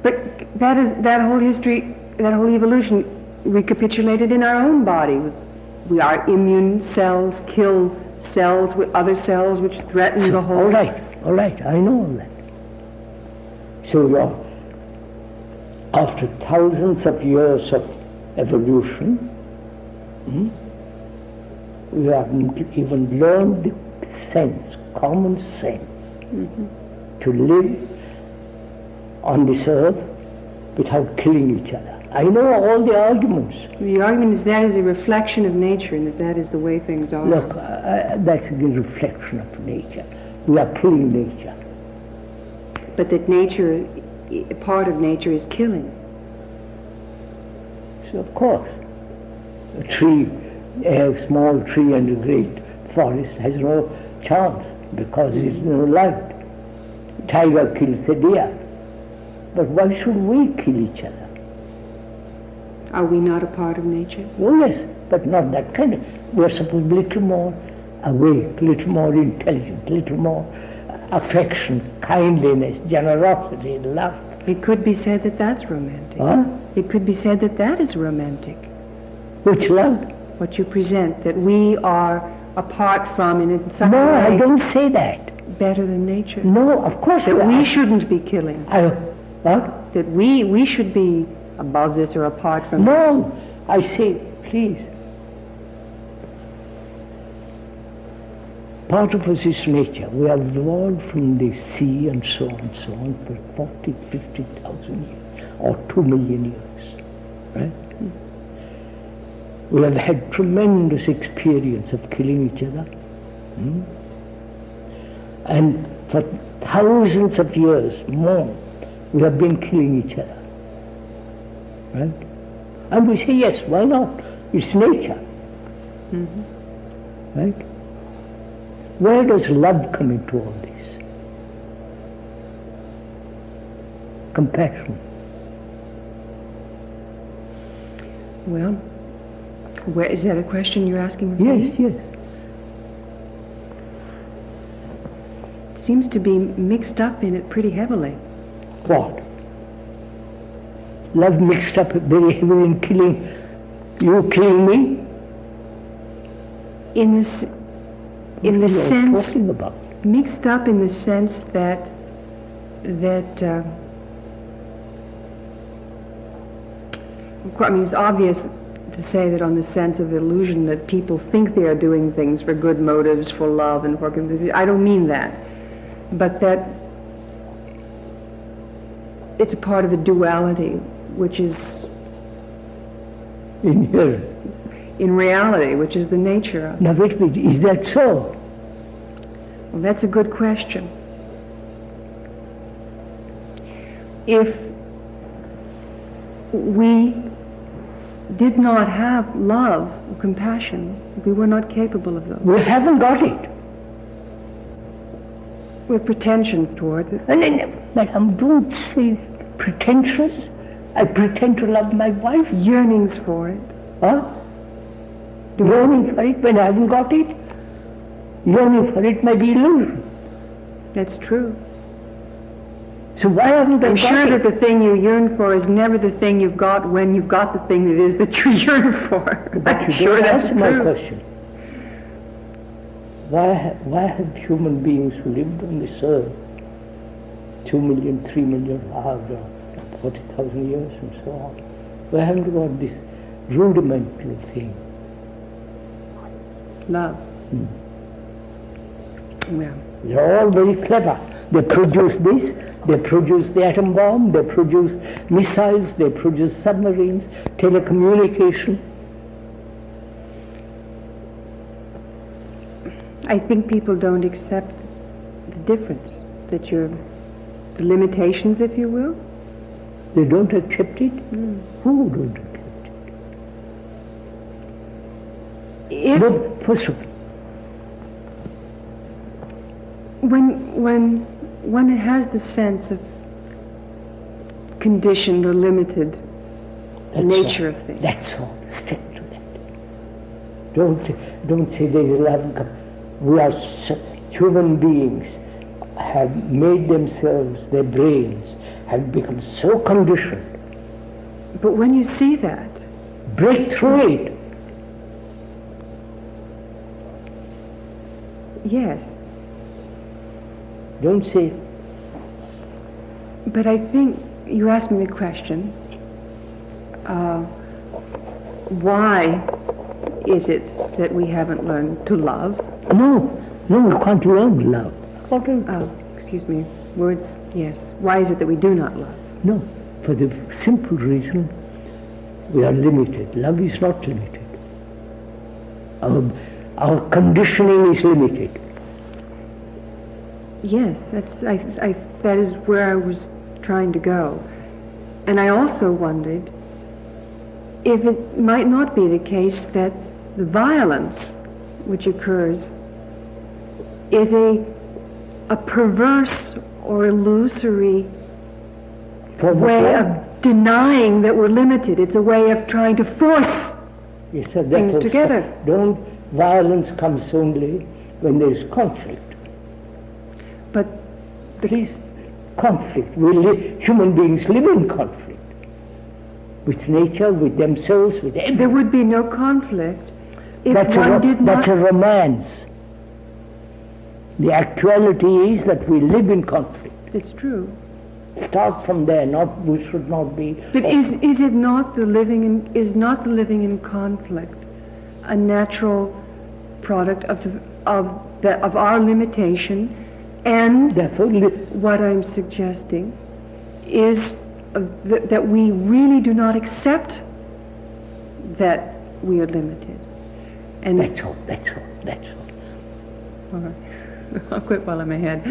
But that whole history, that whole evolution recapitulated in our own body. Our immune cells kill cells with other cells which threaten the whole... All right, I know all that. So after thousands of years of evolution, we haven't even learned the sense, common sense, to live on this earth without killing each other. I know all the arguments. The argument is that is a reflection of nature and that is the way things are. Look, that's the reflection of nature. We are killing nature. But that nature, part of nature is killing. So of course, a tree, a small tree and a great forest has no chance because there is no light. Tiger kills the deer. But why should we kill each other? Are we not a part of nature? Oh yes, but not that kind of. We are supposed to be a little more awake, a little more intelligent, a little more affection, kindliness, generosity, love. It could be said that that's romantic. Huh? It could be said that that is romantic. Which love? What you present, that we are apart from and in some No, way I don't say that. better than nature. No, of course That we we are. shouldn't be killing. What? That we should be above this or apart from this. No, I say, please. Part of us is nature. We have evolved from the sea and so on for 40, 50,000 years, or 2 million years, right? We have had tremendous experience of killing each other. And for thousands of years more, we have been killing each other. Right? And we say, yes, why not? It's nature. Right? Where does love come into all this? Compassion. Well, where, is that a question you're asking of me? Yes. It seems to be mixed up in it pretty heavily. What? Love mixed up very heavily in killing, you killing me? In the What are you sense, talking about? mixed up in the sense that I mean, it's obvious to say that on the sense of illusion that people think they are doing things for good motives, for love and for... I don't mean that. But that it's a part of a duality which is Inherent. in reality, which is the nature of it. Now wait a minute, is that so? Well, that's a good question. If we did not have love or compassion, we were not capable of those. We haven't got it. We have pretensions towards it. Madam, don't say pretentious. I pretend to love my wife. Yearnings for it. Huh? Yearning for it when I haven't got it? Yearning for it may be illusion. That's true. So why haven't I I'm got sure it? that the thing you yearn for is never the thing you've got when you've got the thing that is that you yearn for. But I'm you sure don't that's answer my true. question. Why have human beings who lived on this earth 2 million, 3 million, 40,000 years and so on, why haven't we got this rudimental thing? Love. Well, They're all very clever. They produce this, they produce the atom bomb, they produce missiles, they produce submarines, telecommunication. I think people don't accept the difference, that the limitations, if you will. They don't accept it? Who don't accept it? But first of all, when one has the sense of conditioned or limited nature of things. That's all. Stick to that. Don't say there is love. We are human beings have made themselves, their brains have become so conditioned. But when you see that, Break through it. yes. Don't say, But I think you asked me the question, why is it that we haven't learned to love? no, you can't learn love. Oh, excuse me, words, yes. Why is it that we do not love? No, for the simple reason we are limited. Love is not limited. Our conditioning is limited. Yes, that is where I was trying to go. And I also wondered if it might not be the case that the violence which occurs is a perverse or illusory way of denying that we're limited. It's a way of trying to force Yes, sir, things together. Violence comes only when there is conflict. But Please, conflict. Human beings live in conflict. With nature, with themselves, with everything. there would be no conflict if That's one did not... That's a romance. The actuality is that we live in conflict. It's true. Start from there. We should not be. But is it not the living in conflict a natural product of our limitation? And Therefore, what I'm suggesting is that we really do not accept that we are limited. And that's all. all right. I'll quit while I'm ahead.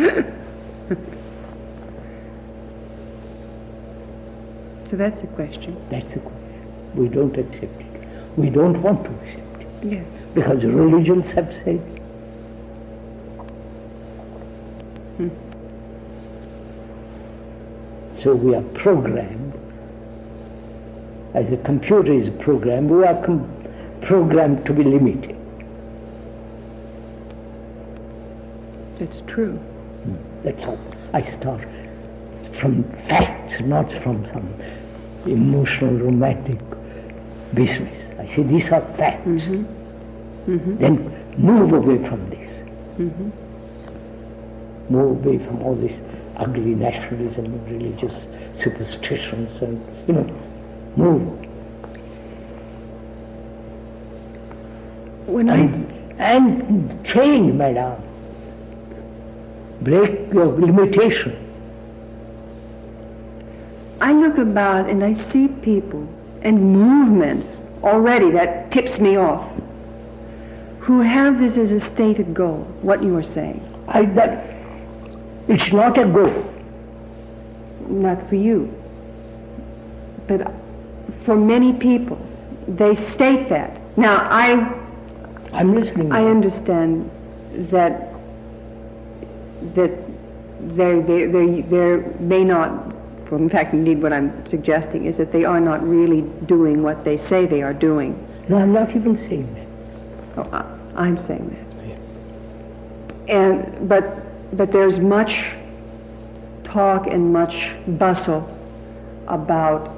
So that's a question. That's the question. We don't accept it. We don't want to accept it. Yeah. Because religions have said. So we are programmed, as a computer is programmed, we are programmed to be limited. That's true. That's all. I start from facts, not from some emotional, romantic business. I say these are facts. Then move away from this. Move away from all this ugly nationalism and religious superstitions and, move. And change, madam. Break your limitation. I look about and I see people and movements already that tips me off, who have this as a stated goal, what you are saying. It's not a goal. Not for you, but for many people, they state that. Now, I'm listening. I understand that they may not. Well, in fact, indeed, what I'm suggesting is that they are not really doing what they say they are doing. No, I'm not even saying that. Oh, I'm saying that. But there's much talk and much bustle about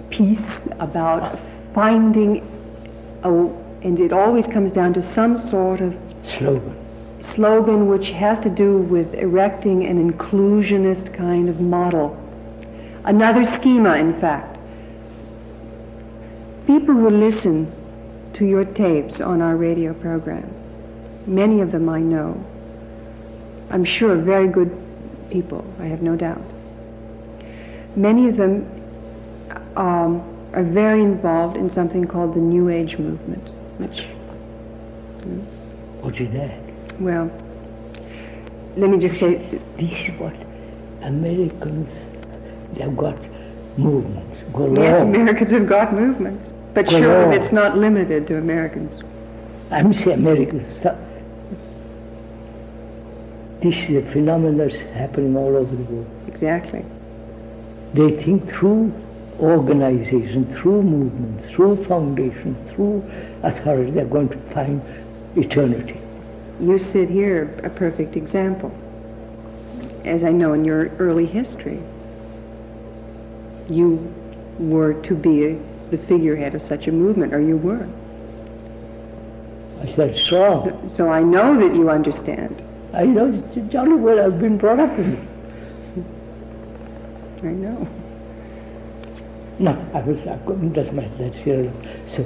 peace, about finding and it always comes down to some sort of slogan which has to do with erecting an inclusionist kind of model. Another schema, in fact. People who listen to your tapes on our radio program, many of them I know, I'm sure very good people, I have no doubt. Many of them are very involved in something called the New Age movement, which... What is that? Well, let me just say... This is what Americans, they've got movements. Yes, Americans have got movements. But sure, it's not limited to Americans. I'm saying Americans. This is a phenomenon that's happening all over the world. Exactly. They think through organization, through movement, through foundation, through authority, they're going to find eternity. You sit here, a perfect example. As I know in your early history, you were to be the figurehead of such a movement, or you were. I said, Strawn. So I know that you understand. I know jolly well. I've been brought up in it. I know. No, I couldn't, that's here. So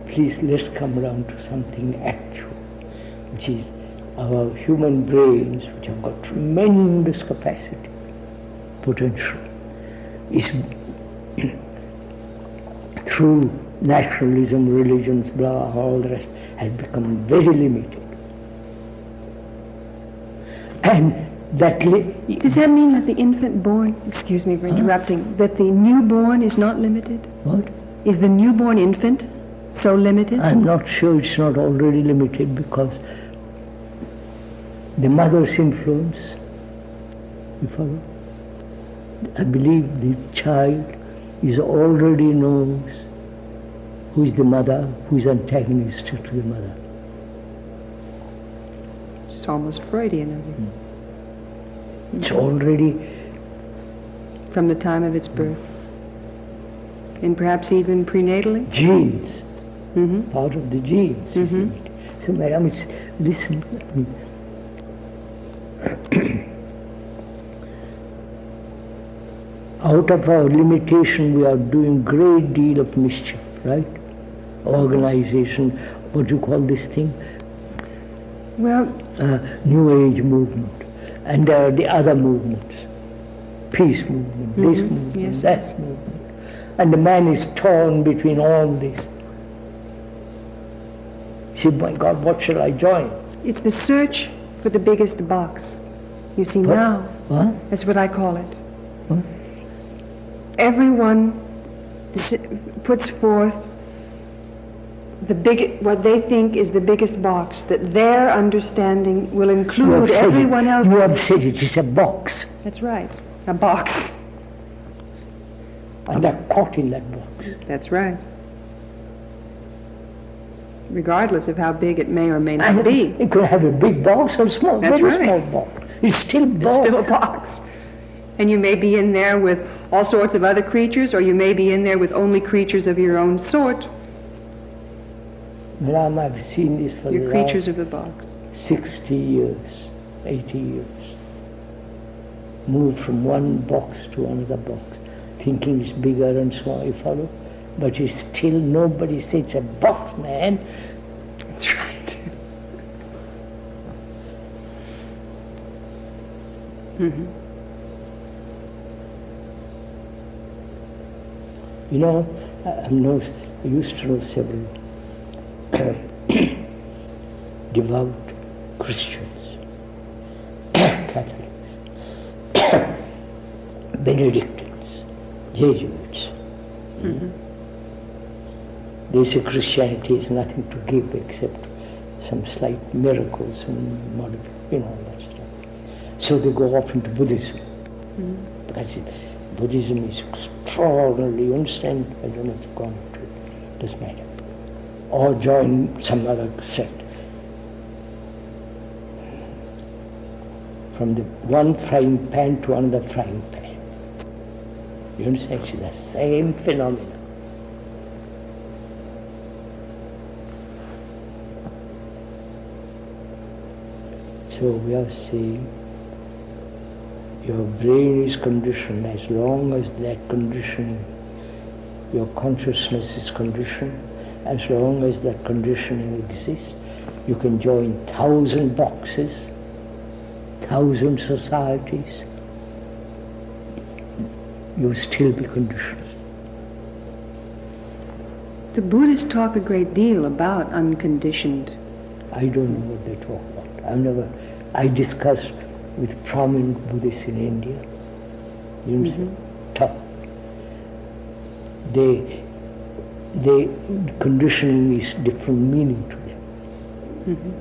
please, let's come around to something actual, which is our human brains, which have got tremendous capacity, potential, is through nationalism, religions, blah, all the rest, has become very limited. And that does that mean that the infant born, excuse me for interrupting, that the newborn is not limited? What? Is the newborn infant so limited? I'm not sure it's not already limited, because the mother's influence, you follow? I believe the child is already knows who is the mother, who is antagonistic to the mother. It's almost Freudian of you. It's already... From the time of its birth. And perhaps even prenatally? Genes. Mm-hmm. Part of the genes. Mm-hmm. So, madam, listen. Out of our limitation, we are doing great deal of mischief, right? Organization, what do you call this thing? Well... New Age movement. And there are the other movements. Peace movement, this movement, yes, that movement. And the man is torn between all this. He said, my God, what shall I join? It's the search for the biggest box. You see, What? now, What? that's what I call it. What? Everyone puts forth what they think is the biggest box, that their understanding will include everyone else. You have said it is a box. That's right, a box. And they're caught in that box. That's right. Regardless of how big it may or may not be. It could have a big box or a small, That's very right. small box. It's still box. It's still a box. And you may be in there with all sorts of other creatures, or you may be in there with only creatures of your own sort. Ram, I've seen this for You're the creatures last of the box. 60 years, 80 years. Moved from one box to another box, thinking it's bigger and so on, you follow? But it's still, nobody says it's a box, man. That's right. Mm-hmm. You know, I used to know several devout Christians, Catholics, Benedictines, Jesuits. Mm-hmm. They say Christianity is nothing to give except some slight miracles and all that stuff. So they go off into Buddhism. Mm-hmm. But I said, Buddhism is extraordinary, you understand? I don't know if you've gone to it, doesn't matter. Or join some other sect. From the one frying pan to another frying pan. You understand? It's the same phenomenon. So we are saying your brain is conditioned. As long as that conditioning, your consciousness is conditioned, as long as that conditioning exists, you can join 1,000 boxes, 1,000 societies, you'll still be conditioned. The Buddhists talk a great deal about unconditioned. I don't know what they talk about. I discussed with prominent Buddhists in India. You know, top. They conditioning is different meaning to them. Mm-hmm.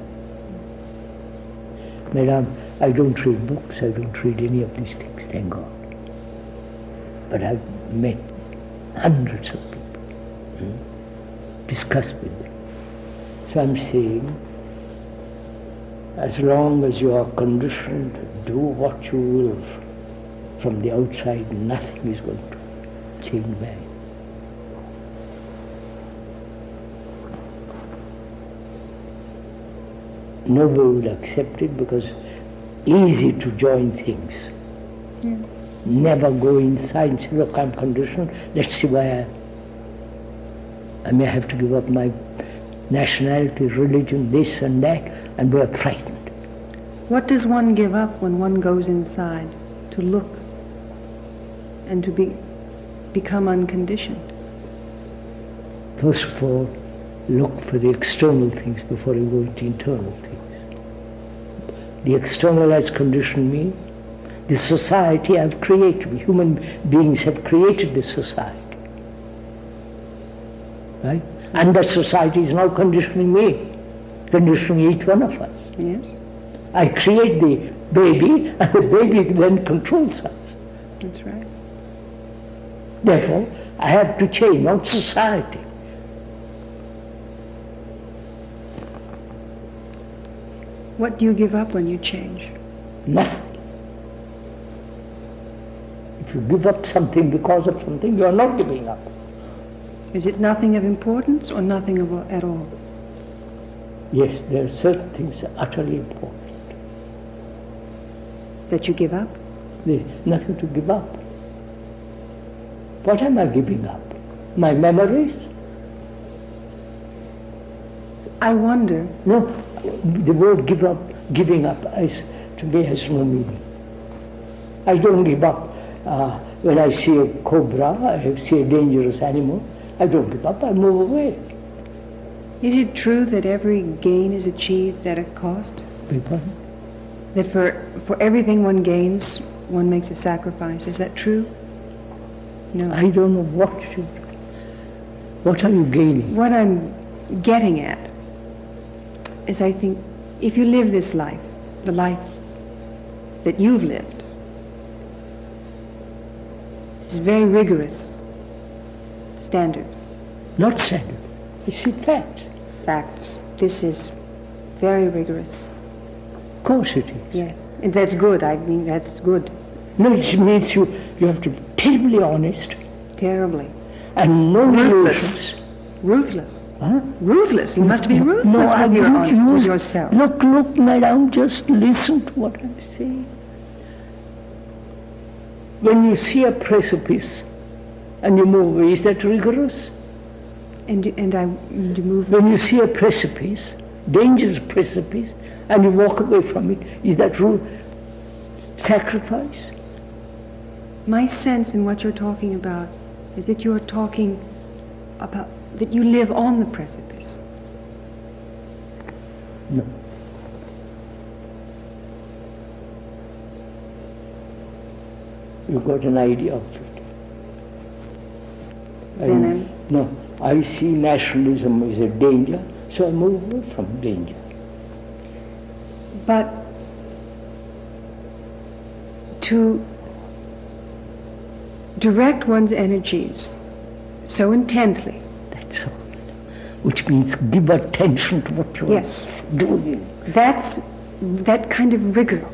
Madam, I don't read books, I don't read any of these things, thank God. But I've met hundreds of people, discussed with them. So I'm saying, as long as you are conditioned to do what you will from the outside, nothing is going to change back. Nobody will accept it because easy to join things. Yeah. Never go inside and say, look, I'm conditioned, let's see why I may have to give up my nationality, religion, this and that, and we are frightened. What does one give up when one goes inside to look and to become unconditioned? First of all, look for the external things before you go into internal things. The external has conditioned me. The society I've created. Human beings have created this society. Right? And that society is now conditioning me, conditioning each one of us. Yes. I create the baby, and the baby then controls us. That's right. Therefore, I have to change, not society. What do you give up when you change? Nothing. If you give up something because of something, you are not giving up. Is it nothing of importance or nothing at all? Yes, there are certain things that are utterly important. That you give up? There's nothing to give up. What am I giving up? My memories? I wonder. No, the word giving up to me has no meaning. I don't give up. When I see a cobra, I see a dangerous animal, I don't give up, I move away. Is it true that every gain is achieved at a cost? That for everything one gains, one makes a sacrifice. Is that true? No. I don't know what are you gaining? What I'm getting at is, I think, if you live this life, the life that you've lived, it's very rigorous standard. Not standard. It's a fact. Facts. This is very rigorous. Of course it is. Yes. And that's good. I mean, that's good. No, it means you have to be terribly honest. Terribly. And no Ruthless. illusions. Ruthless. Huh? Ruthless. You must be ruthless No, I with don't use yourself. Look, madam, just listen to what I'm saying. When you see a precipice and you move away, is that rigorous? And you move. When you see a precipice, dangerous precipice, and you walk away from it, is that sacrifice? My sense in what you're talking about is that you're talking about that you live on the precipice? No. You've got an idea of it. No, I see nationalism as a danger, so I move away from danger. But to direct one's energies so intently. That's all. Which means give attention to what you're doing. That kind of rigor.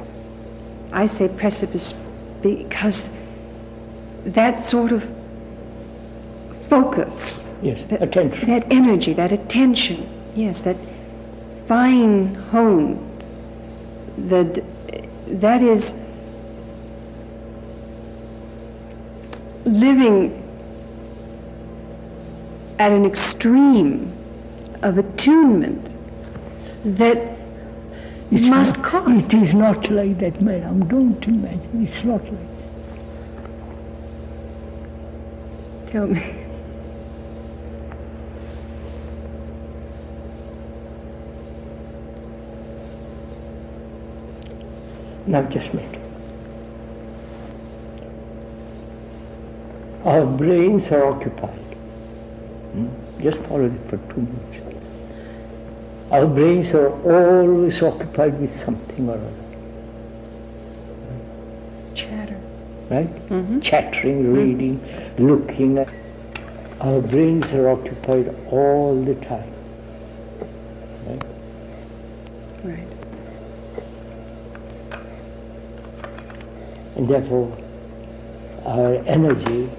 I say precipice because that sort of focus. Yes, attention. That energy, that attention. Yes, that fine honed. That is living at an extreme of attunement that must cost. It is not like that, madam. Don't imagine. It's not like that. Tell me. Now just a minute. Our brains are occupied. Just follow it for 2 minutes. Our brains are always occupied with something or other. Chatter. Right? Chattering, reading, looking at. Our brains are occupied all the time. Right? Right. And therefore, our energy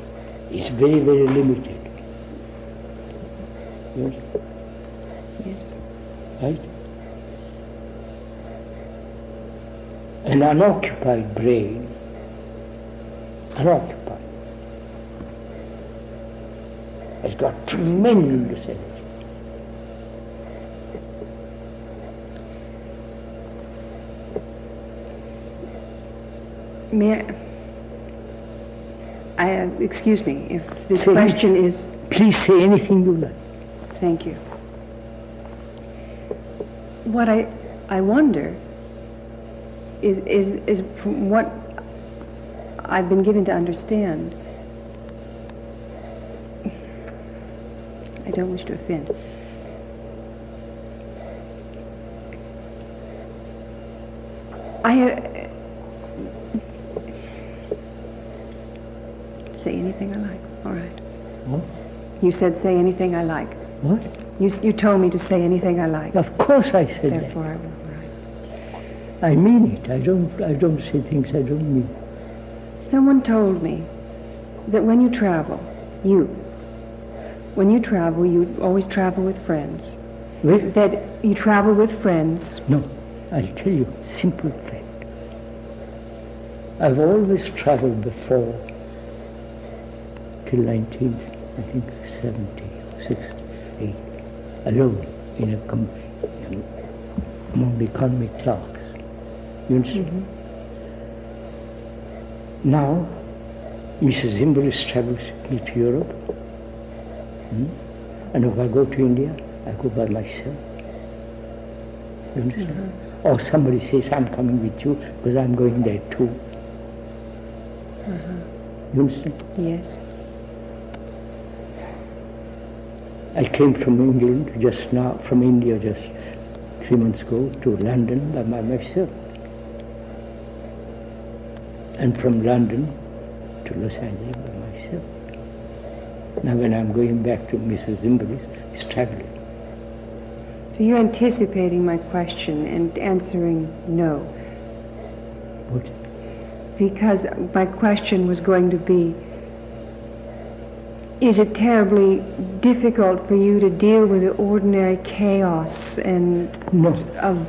is very, very limited. Yes? Yes. Right? An unoccupied brain, has got tremendous energy. May I excuse me if this question is... Please say anything you like. Thank you. What I wonder is from what I've been given to understand. I don't wish to offend. Say anything I like. All right. What? You said say anything I like. What? You told me to say anything I like. Of course I said Therefore that. I will. Right. I mean it. I don't say things I don't mean. Someone told me that when you travel, you always travel with friends. With? That you travel with friends. No, I'll tell you, simple fact. I've always traveled before till 1970, alone in a company among the economy clerks. You understand? Now, Mrs. Zimbalist travels with me to Europe. And if I go to India, I go by myself. You understand? Or somebody says, I'm coming with you because I'm going there too. You understand? Yes. I came from England from India just 3 months ago to London by myself. And from London to Los Angeles by myself. Now when I'm going back to Mrs. Zimbalist, it's traveling. So you're anticipating my question and answering no. What? Because my question was going to be, is it terribly difficult for you to deal with the ordinary chaos and of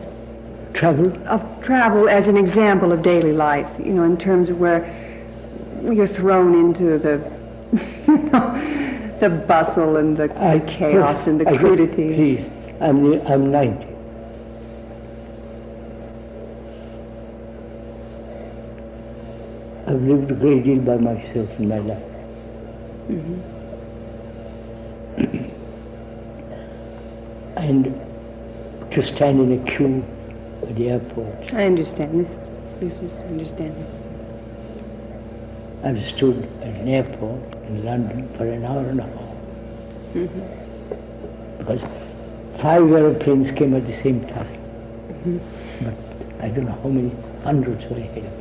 travel as an example of daily life, in terms of where you're thrown into the the bustle and the chaos and the crudity. Please, I'm 90. I've lived a great deal by myself in my life. and to stand in a queue at the airport. I understand. This is understanding. I've stood at an airport in London for an hour and a half. Because 5 aeroplanes came at the same time. But I don't know how many hundreds were here.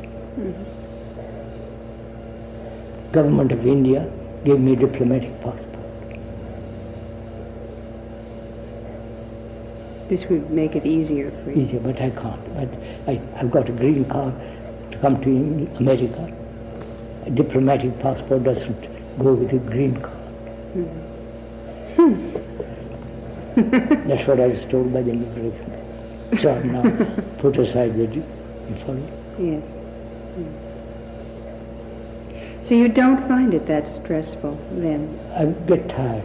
Government of India gave me a diplomatic passport. This would make it easier for you. Easier, but I can't. I've got a green card to come to America. A diplomatic passport doesn't go with a green card. That's what I was told by the immigration. So now put aside the you follow? Yes. So you don't find it that stressful then? I get tired.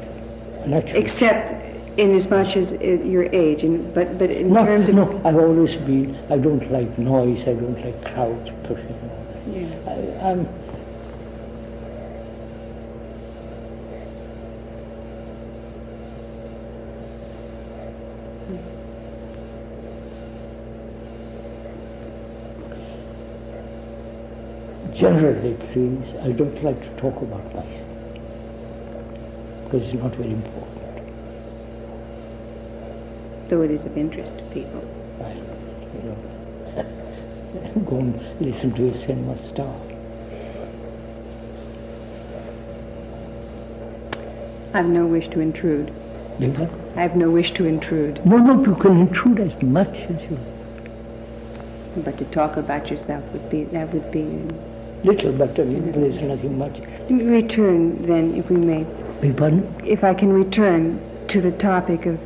Naturally. Except in as much as your age, but in terms of... No, I've always been, I don't like noise, I don't like crowds pushing. Yeah. I'm generally, please, I don't like to talk about myself because it's not very important. Though it is of interest to people. Go and listen to a cinema star. I have no wish to intrude. What? I have no wish to intrude. No, you can intrude as much as you. But to talk about yourself would be Little, but there's nothing much. Let me return then, if we may. Pardon? If I can return to the topic of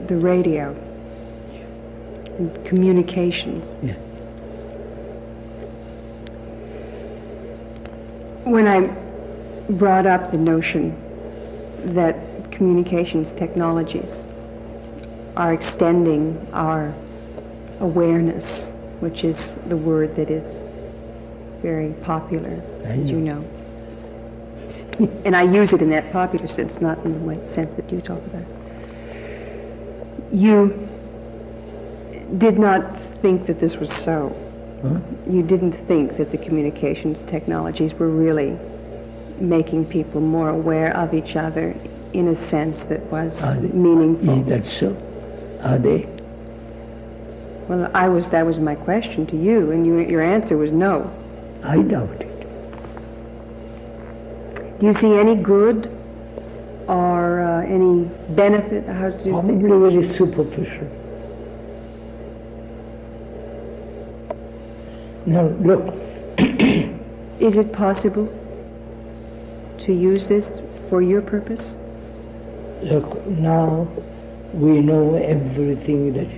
the radio and communications. Yeah. When I brought up the notion that communications technologies are extending our awareness, which is the word that is very popular, as you know. And I use it in that popular sense, not in the sense that you talk about. You did not think that this was so. Huh? You didn't think that the communications technologies were really making people more aware of each other in a sense that was meaningful. Is that so? Are they? Well, that was my question to you, and your answer was no. I doubt it. Do you see any good or any benefit? How do you Probably say? very superficial. Now, look. Is it possible to use this for your purpose? Look, now we know everything that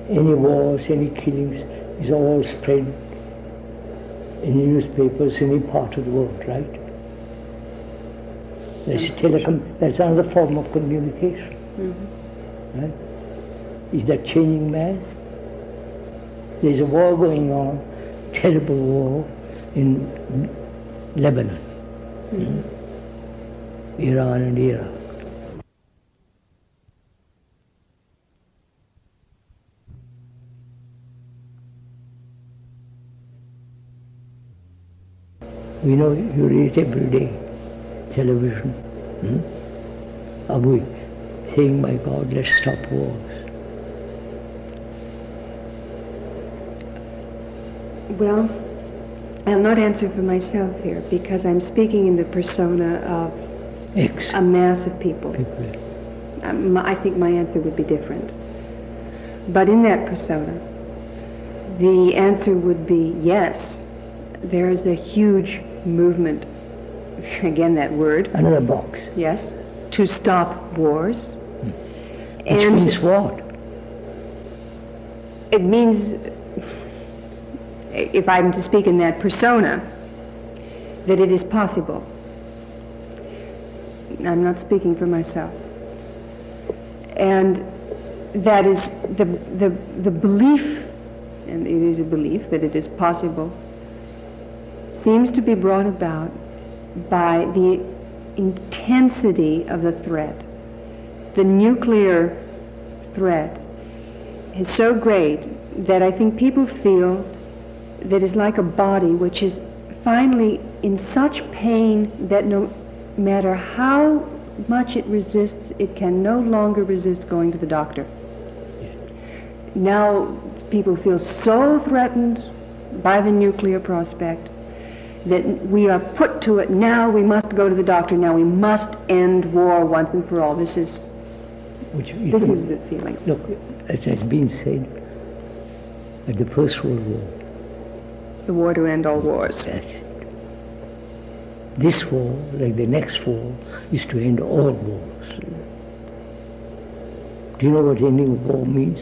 any wars, any killings is all spread in the newspapers in any part of the world, right? That's another form of communication. Right? Is that changing mass? There's a war going on, terrible war in Lebanon, Iran and Iraq. We know you read it every day, television. Are we saying, my God, let's stop wars? Well, I'll not answer for myself here because I'm speaking in the persona of a mass of people. I think my answer would be different. But in that persona, the answer would be yes. There is a huge movement, again that word. Another box. Yes, to stop wars. Which means what? It means, if I'm to speak in that persona, that it is possible. I'm not speaking for myself. And that is the belief, and it is a belief that it is possible, seems to be brought about by the intensity of the threat the nuclear threat is so great that I think people feel that it's like a body which is finally in such pain that no matter how much it resists, it can no longer resist going to the doctor. Now people feel so threatened by the nuclear prospect that we are put to it. Now we must go to the doctor. Now we must end war once and for all. This is the feeling. Look, it has been said at the First World War. The war to end all wars. That's it. This war, like the next war, is to end all wars. Do you know what ending war means?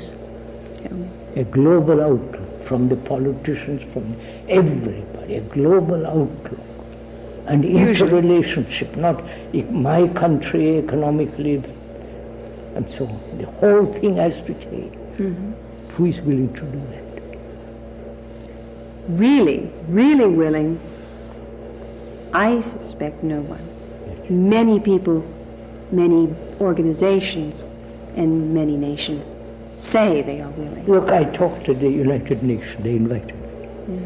Tell me. A global outlook from the politicians, from everybody, a global outlook. And interrelationship, not my country economically, and so on. The whole thing has to change. Mm-hmm. Who is willing to do that? Really, really willing, I suspect no one. Many people, many organizations, and many nations say they are willing. Look, I talked to the United Nations, they invited me.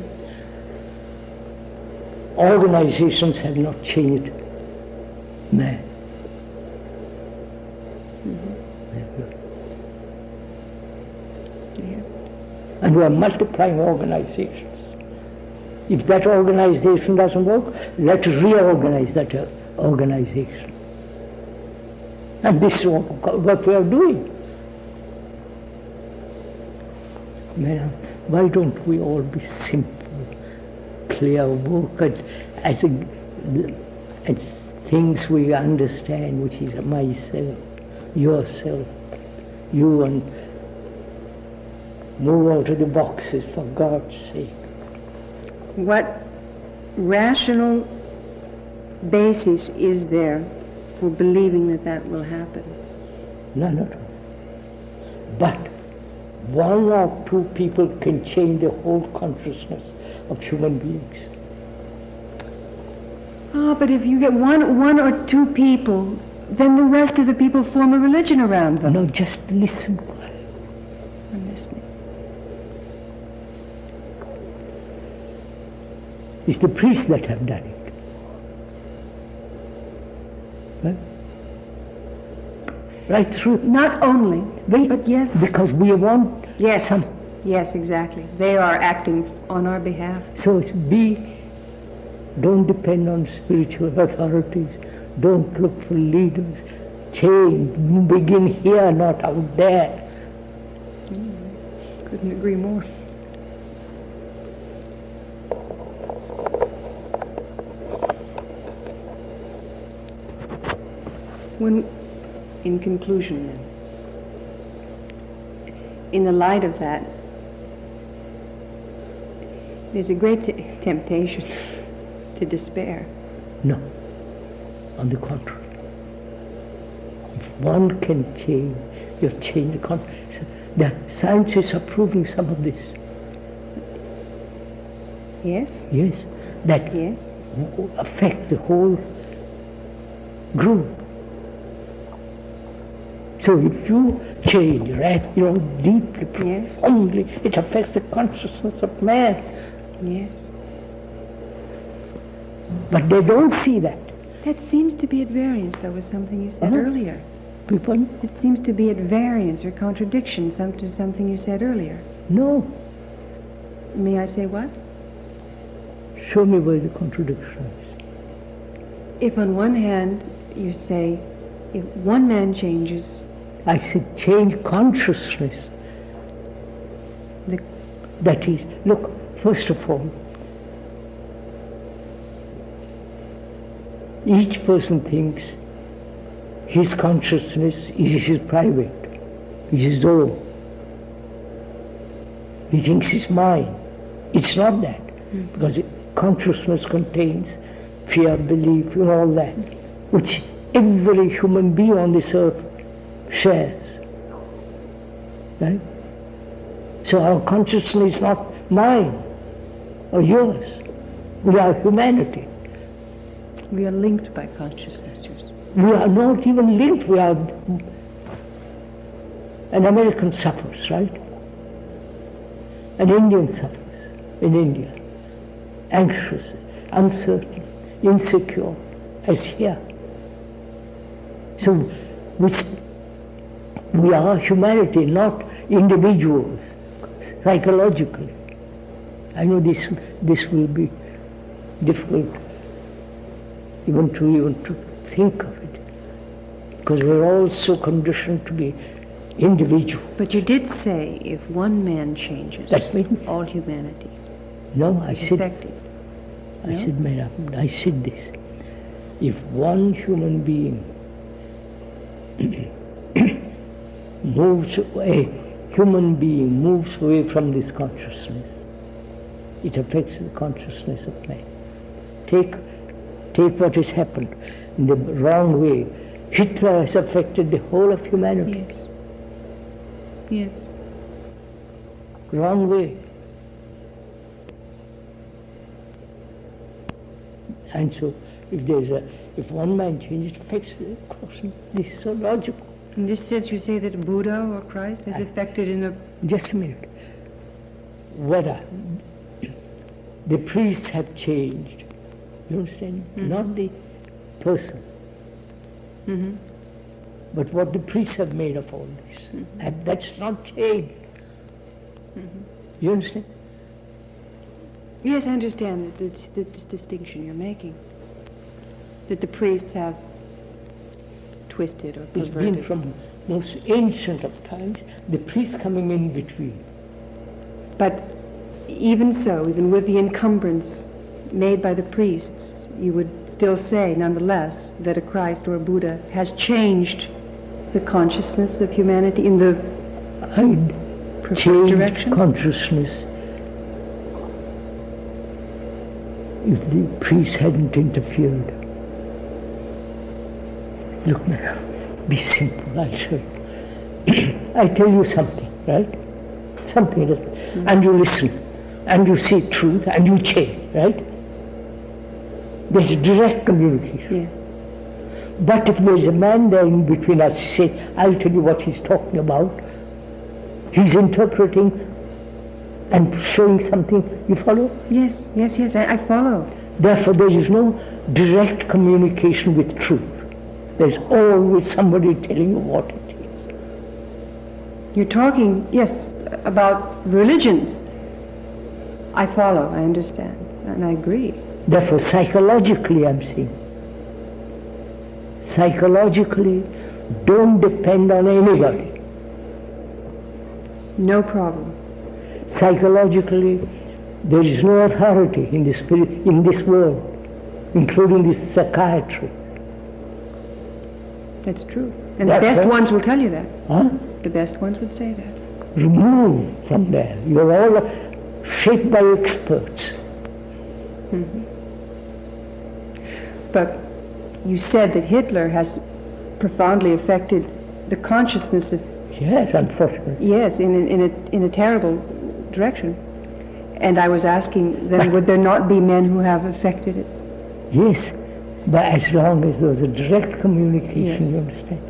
Yeah. Organizations have not changed man. Yeah. And we are multiplying organizations. If that organization doesn't work, let's reorganize that organization. And this is what we are doing. Man, why don't we all be simple, clear, work at things we understand, which is myself, yourself, you, and move out of the boxes, for God's sake. What rational basis is there for believing that that will happen? None at all. But one or two people can change the whole consciousness of human beings. Ah, but if you get one or two people, then the rest of the people form a religion around them. No, just listen. I'm listening. It's the priests that have done it. Right through. Not only, but yes. Because we want Yes, some. yes, exactly. They are acting on our behalf. So it's don't depend on spiritual authorities. Don't look for leaders. Change. Begin here, not out there. Couldn't agree more. In conclusion then, in the light of that, there's a great temptation to despair. No. On the contrary. If one can change, you've changed the consciousness. The scientists are proving some of this. Yes? Yes. That Yes. affects the whole group. So if you change, deeply, profoundly, it affects the consciousness of man. Yes. But they don't see that. That seems to be at variance, though, with something you said earlier. People? It seems to be at variance or contradiction to something you said earlier. No. May I say what? Show me where the contradiction is. If on one hand you say, if one man changes, I said change consciousness. That is, look, first of all, each person thinks his consciousness is his private, is his own. He thinks it's mine. It's not that, because consciousness contains fear, belief, and all that, which every human being on this earth shares. Right? So our consciousness is not mine or yours. We are humanity. we are linked by consciousness. We are not even linked. We are An American suffers, right? An Indian suffers in India. Anxious, uncertain, insecure, as here. So we are humanity, not individuals, psychologically. I know this will be difficult even to think of it, because we're all so conditioned to be individual. But you did say if one man changes, that means all humanity. No, I said affected. I said this. If one human being moves away from this consciousness, it affects the consciousness of man. Take what has happened in the wrong way. Hitler has affected the whole of humanity. Yes. Yes. Wrong way. And so, if one man changes, it affects the cosmos. This is so logical. In this sense, you say that Buddha or Christ is affected in a... Just a minute. Whether the priests have changed, you understand? Mm-hmm. Not the person, Mm-hmm. but what the priests have made of all this. Mm-hmm. And that's not changed. Mm-hmm. You understand? Yes, I understand the distinction you're making. That the priests have twisted or It's perverted. been from most ancient of times, the priests coming in between. But even so, even with the encumbrance made by the priests, you would still say, nonetheless, that a Christ or a Buddha has changed the consciousness of humanity in the preferred Changed direction? consciousness. If the priest hadn't interfered. Look now, be simple, I'll show you. I tell you something, right? Something that, and you listen, and you see truth, and you change, right? There's direct communication. Yes. But if there's a man there in between us, say, I'll tell you what he's talking about. He's interpreting and showing something. You follow? Yes, I follow. Therefore, there is no direct communication with truth. There's always somebody telling you what it is. You're talking, yes, about religions. I follow, I understand, and I agree. Therefore, psychologically, I'm saying, psychologically, don't depend on anybody. No problem. Psychologically, there is no authority in the spirit, in this world, including this psychiatry. That's true. And That's the best right. ones will tell you that. Huh? The best ones would say that. Remove from there. You're all shaped by experts. Mm-hmm. But you said that Hitler has profoundly affected the consciousness of... Yes, unfortunately. Yes, in a terrible direction. And I was asking, then would there not be men who have affected it? Yes, but as long as there was a direct communication, Yes. you understand.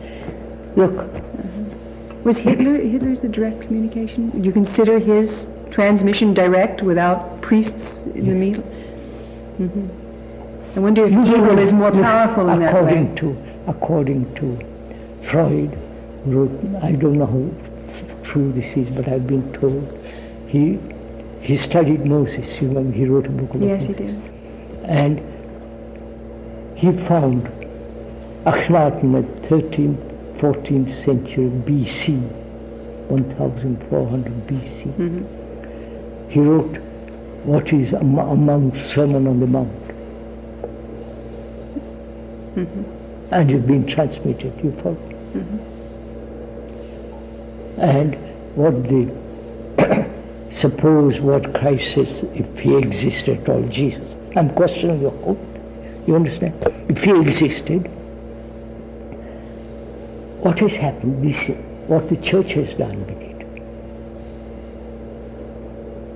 Look, Was Hitler's the direct communication? Would you consider his transmission direct without priests in the middle? Mm-hmm. I wonder if evil is more powerful in that way. According to Freud, wrote, I don't know how true this is, but I've been told, he studied Moses, you know, he wrote a book about Yes, it. he did. And he found Akhenaten at 13th, 14th century BC, 1400 BC. Mm-hmm. He wrote what is among Sermon on the Mount. Mm-hmm. And it's been transmitted, you follow? Mm-hmm. And what suppose what Christ says, if he existed at all, Jesus. I'm questioning your hope. You understand? If he existed, what has happened? This, what the church has done with it.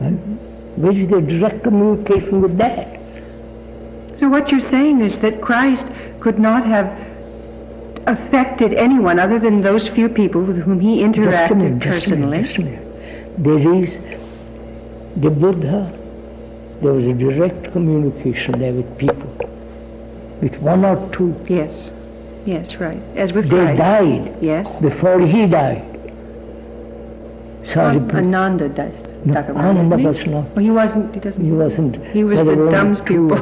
Right? Where is the direct communication with that? So what you're saying is that Christ could not have affected anyone other than those few people with whom he interacted personally. Just a minute. There is the Buddha. There was a direct communication there with people, with one or two. Yes, right. As with They Christ. died. Yes. Before he died. Ananda died. No, Ananda was not. Oh, he wasn't. He doesn't. He wasn't. He was the Dhamm's pupil.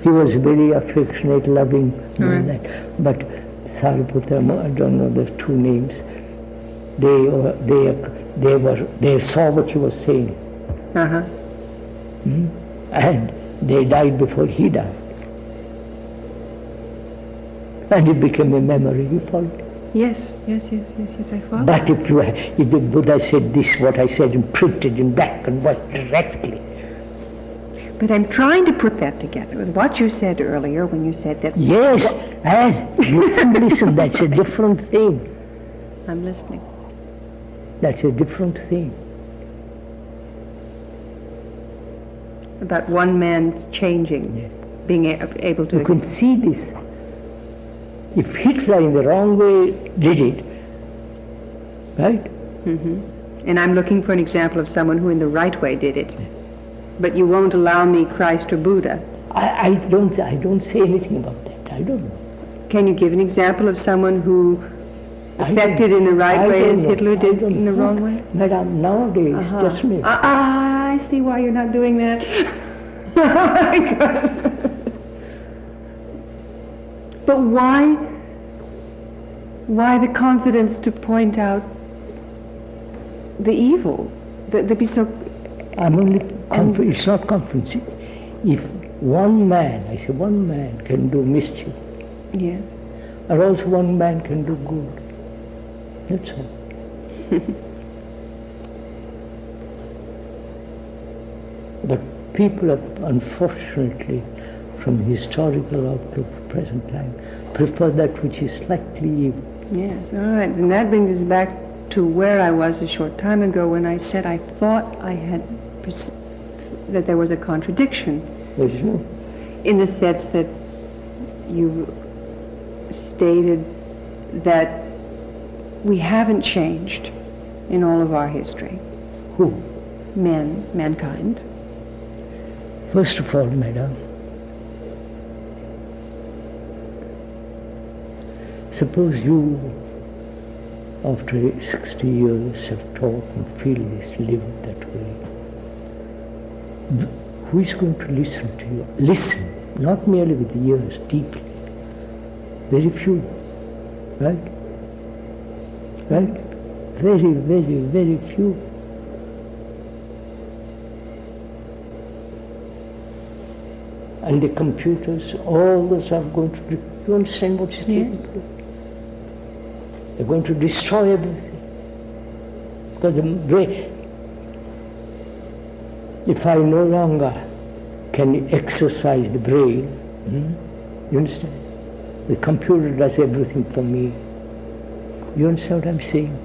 He was very affectionate, loving, and all Right. that. But Sariputta, I don't know the two names. They saw what he was saying, and they died before he died, and it became a memory. You follow? Yes, I follow. But if the Buddha said this, what I said, and printed in black and white directly. But I'm trying to put that together with what you said earlier when you said that. Yes, and listen, that's a different thing. I'm listening. That's a different thing. About one man's changing, Yeah. being able to. You can see this. If Hitler in the wrong way did it, right? And I'm looking for an example of someone who in the right way did it. But you won't allow me Christ or Buddha. I don't say anything about that. I don't know. Can you give an example of someone who affected in the right way as Hitler did in the wrong way? Madam, nowadays, just me. I see why you're not doing that. Oh my God. But why the confidence to point out the evil? That be so. I'm only it's not confidence. If one man, I say one man can do mischief, Yes. or also one man can do good. That's all. But people have, unfortunately, from historical outlook to present time, prefer that which is slightly evil. Yes, all right. And that brings us back to where I was a short time ago when I said I thought I had that there was a contradiction. There's no. In the sense that you stated that we haven't changed in all of our history. Who? Mankind. First of all, madam, suppose you, after 60 years, have taught and feel this, live that way. Who is going to listen to you? Listen, not merely with the ears, deeply. Very few, right? Right? Very, very, very few. And the computers, all those are going to, you understand what is taking place? They're going to destroy everything. Because the brain, if I no longer can exercise the brain, you understand? The computer does everything for me. You understand what I'm saying?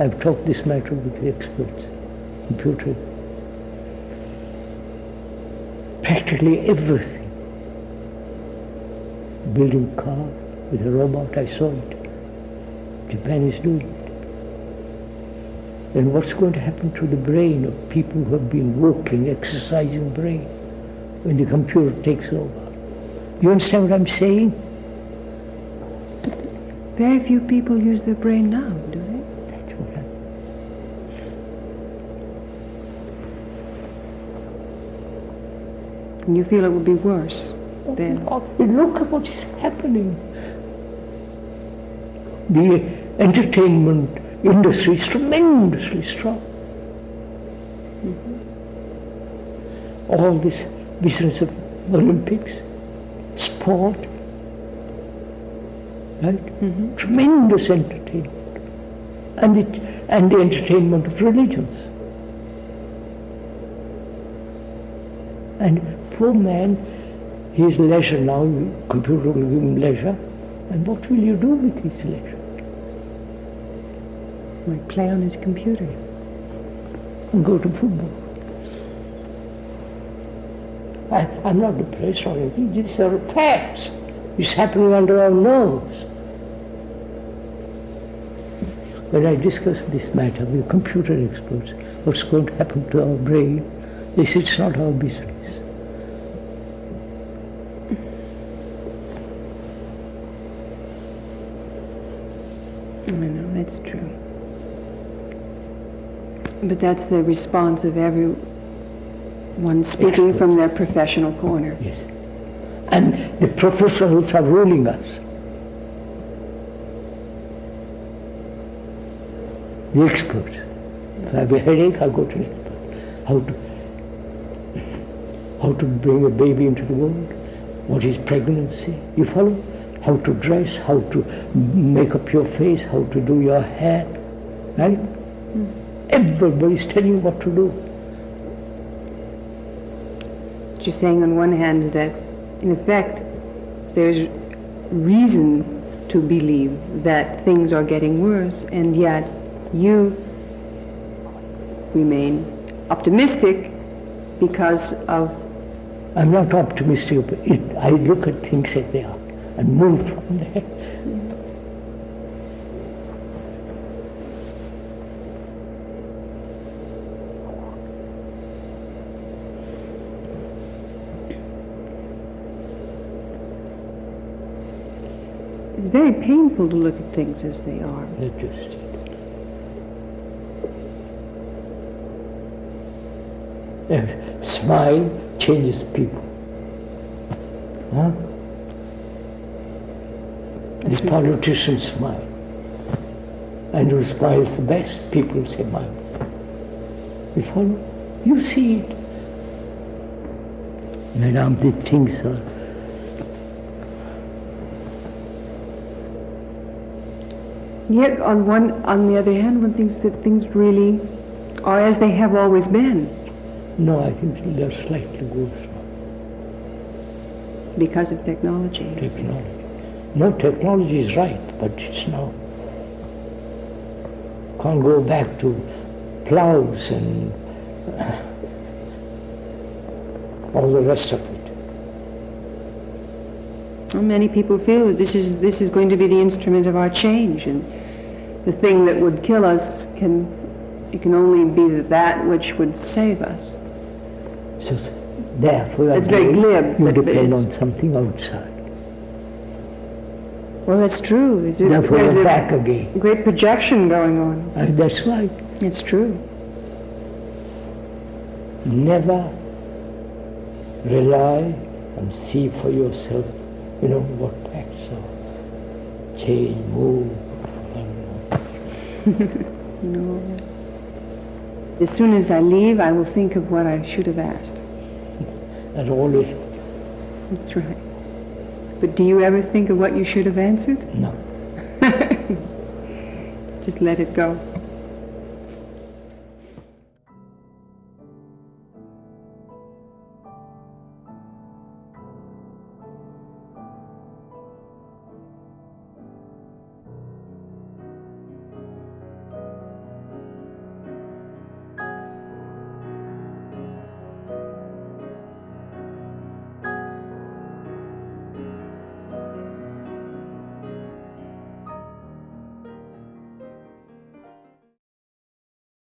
I've talked this matter with the experts, computer. Practically everything. Building a car with a robot, I saw it. Japan is doing it. Then what's going to happen to the brain of people who have been working, exercising brain, when the computer takes over? You understand what I'm saying? Very few people use their brain now, do they? That's what I'm... And you feel it will be worse then? Look at what is happening. The entertainment industry is tremendously strong. All this business of Olympics, sport, right? Tremendous entertainment. And the entertainment of religions. And poor man, he has leisure now, computer will give him leisure. And what will you do with his leisure? Might play on his computer. And go to football. I'm not depressed or anything, these are facts. It's happening under our nose. When I discuss this matter with computer experts, what's going to happen to our brain, they say it's not our business. I know, that's true. But that's the response of everyone speaking from their professional corner. Yes. And the professionals are ruling us. The experts. If I have a headache, I go to an expert. How to bring a baby into the world, what is pregnancy, you follow? How to dress, how to make up your face, how to do your hair, right? Everybody's telling you what to do. What you're saying on one hand is that, in effect, there's reason to believe that things are getting worse, and yet you remain optimistic because of... I'm not optimistic. I look at things as they are and move from there. It's very painful to look at things as they are. Just smile changes people. Huh? These politicians smile. And who smiles the best, people say, smile. You follow? You see it. Madame, the things are... Yet, on the other hand, one thinks that things really are as they have always been. No, I think they're slightly worse. Because of technology. Technology. No, technology is right, but it's now. Can't go back to plows and all the rest of it. Well, many people feel that this is going to be the instrument of our change, and the thing that would kill us can only be that which would save us. So therefore, that's very glib. You depend on something outside. Well, that's true. Therefore, you're back again. Great projection going on. That's right. It's true. Never rely and see for yourself, what facts are. Change, move. No. As soon as I leave, I will think of what I should have asked. And always. That's right. But do you ever think of what you should have answered? No. Just let it go.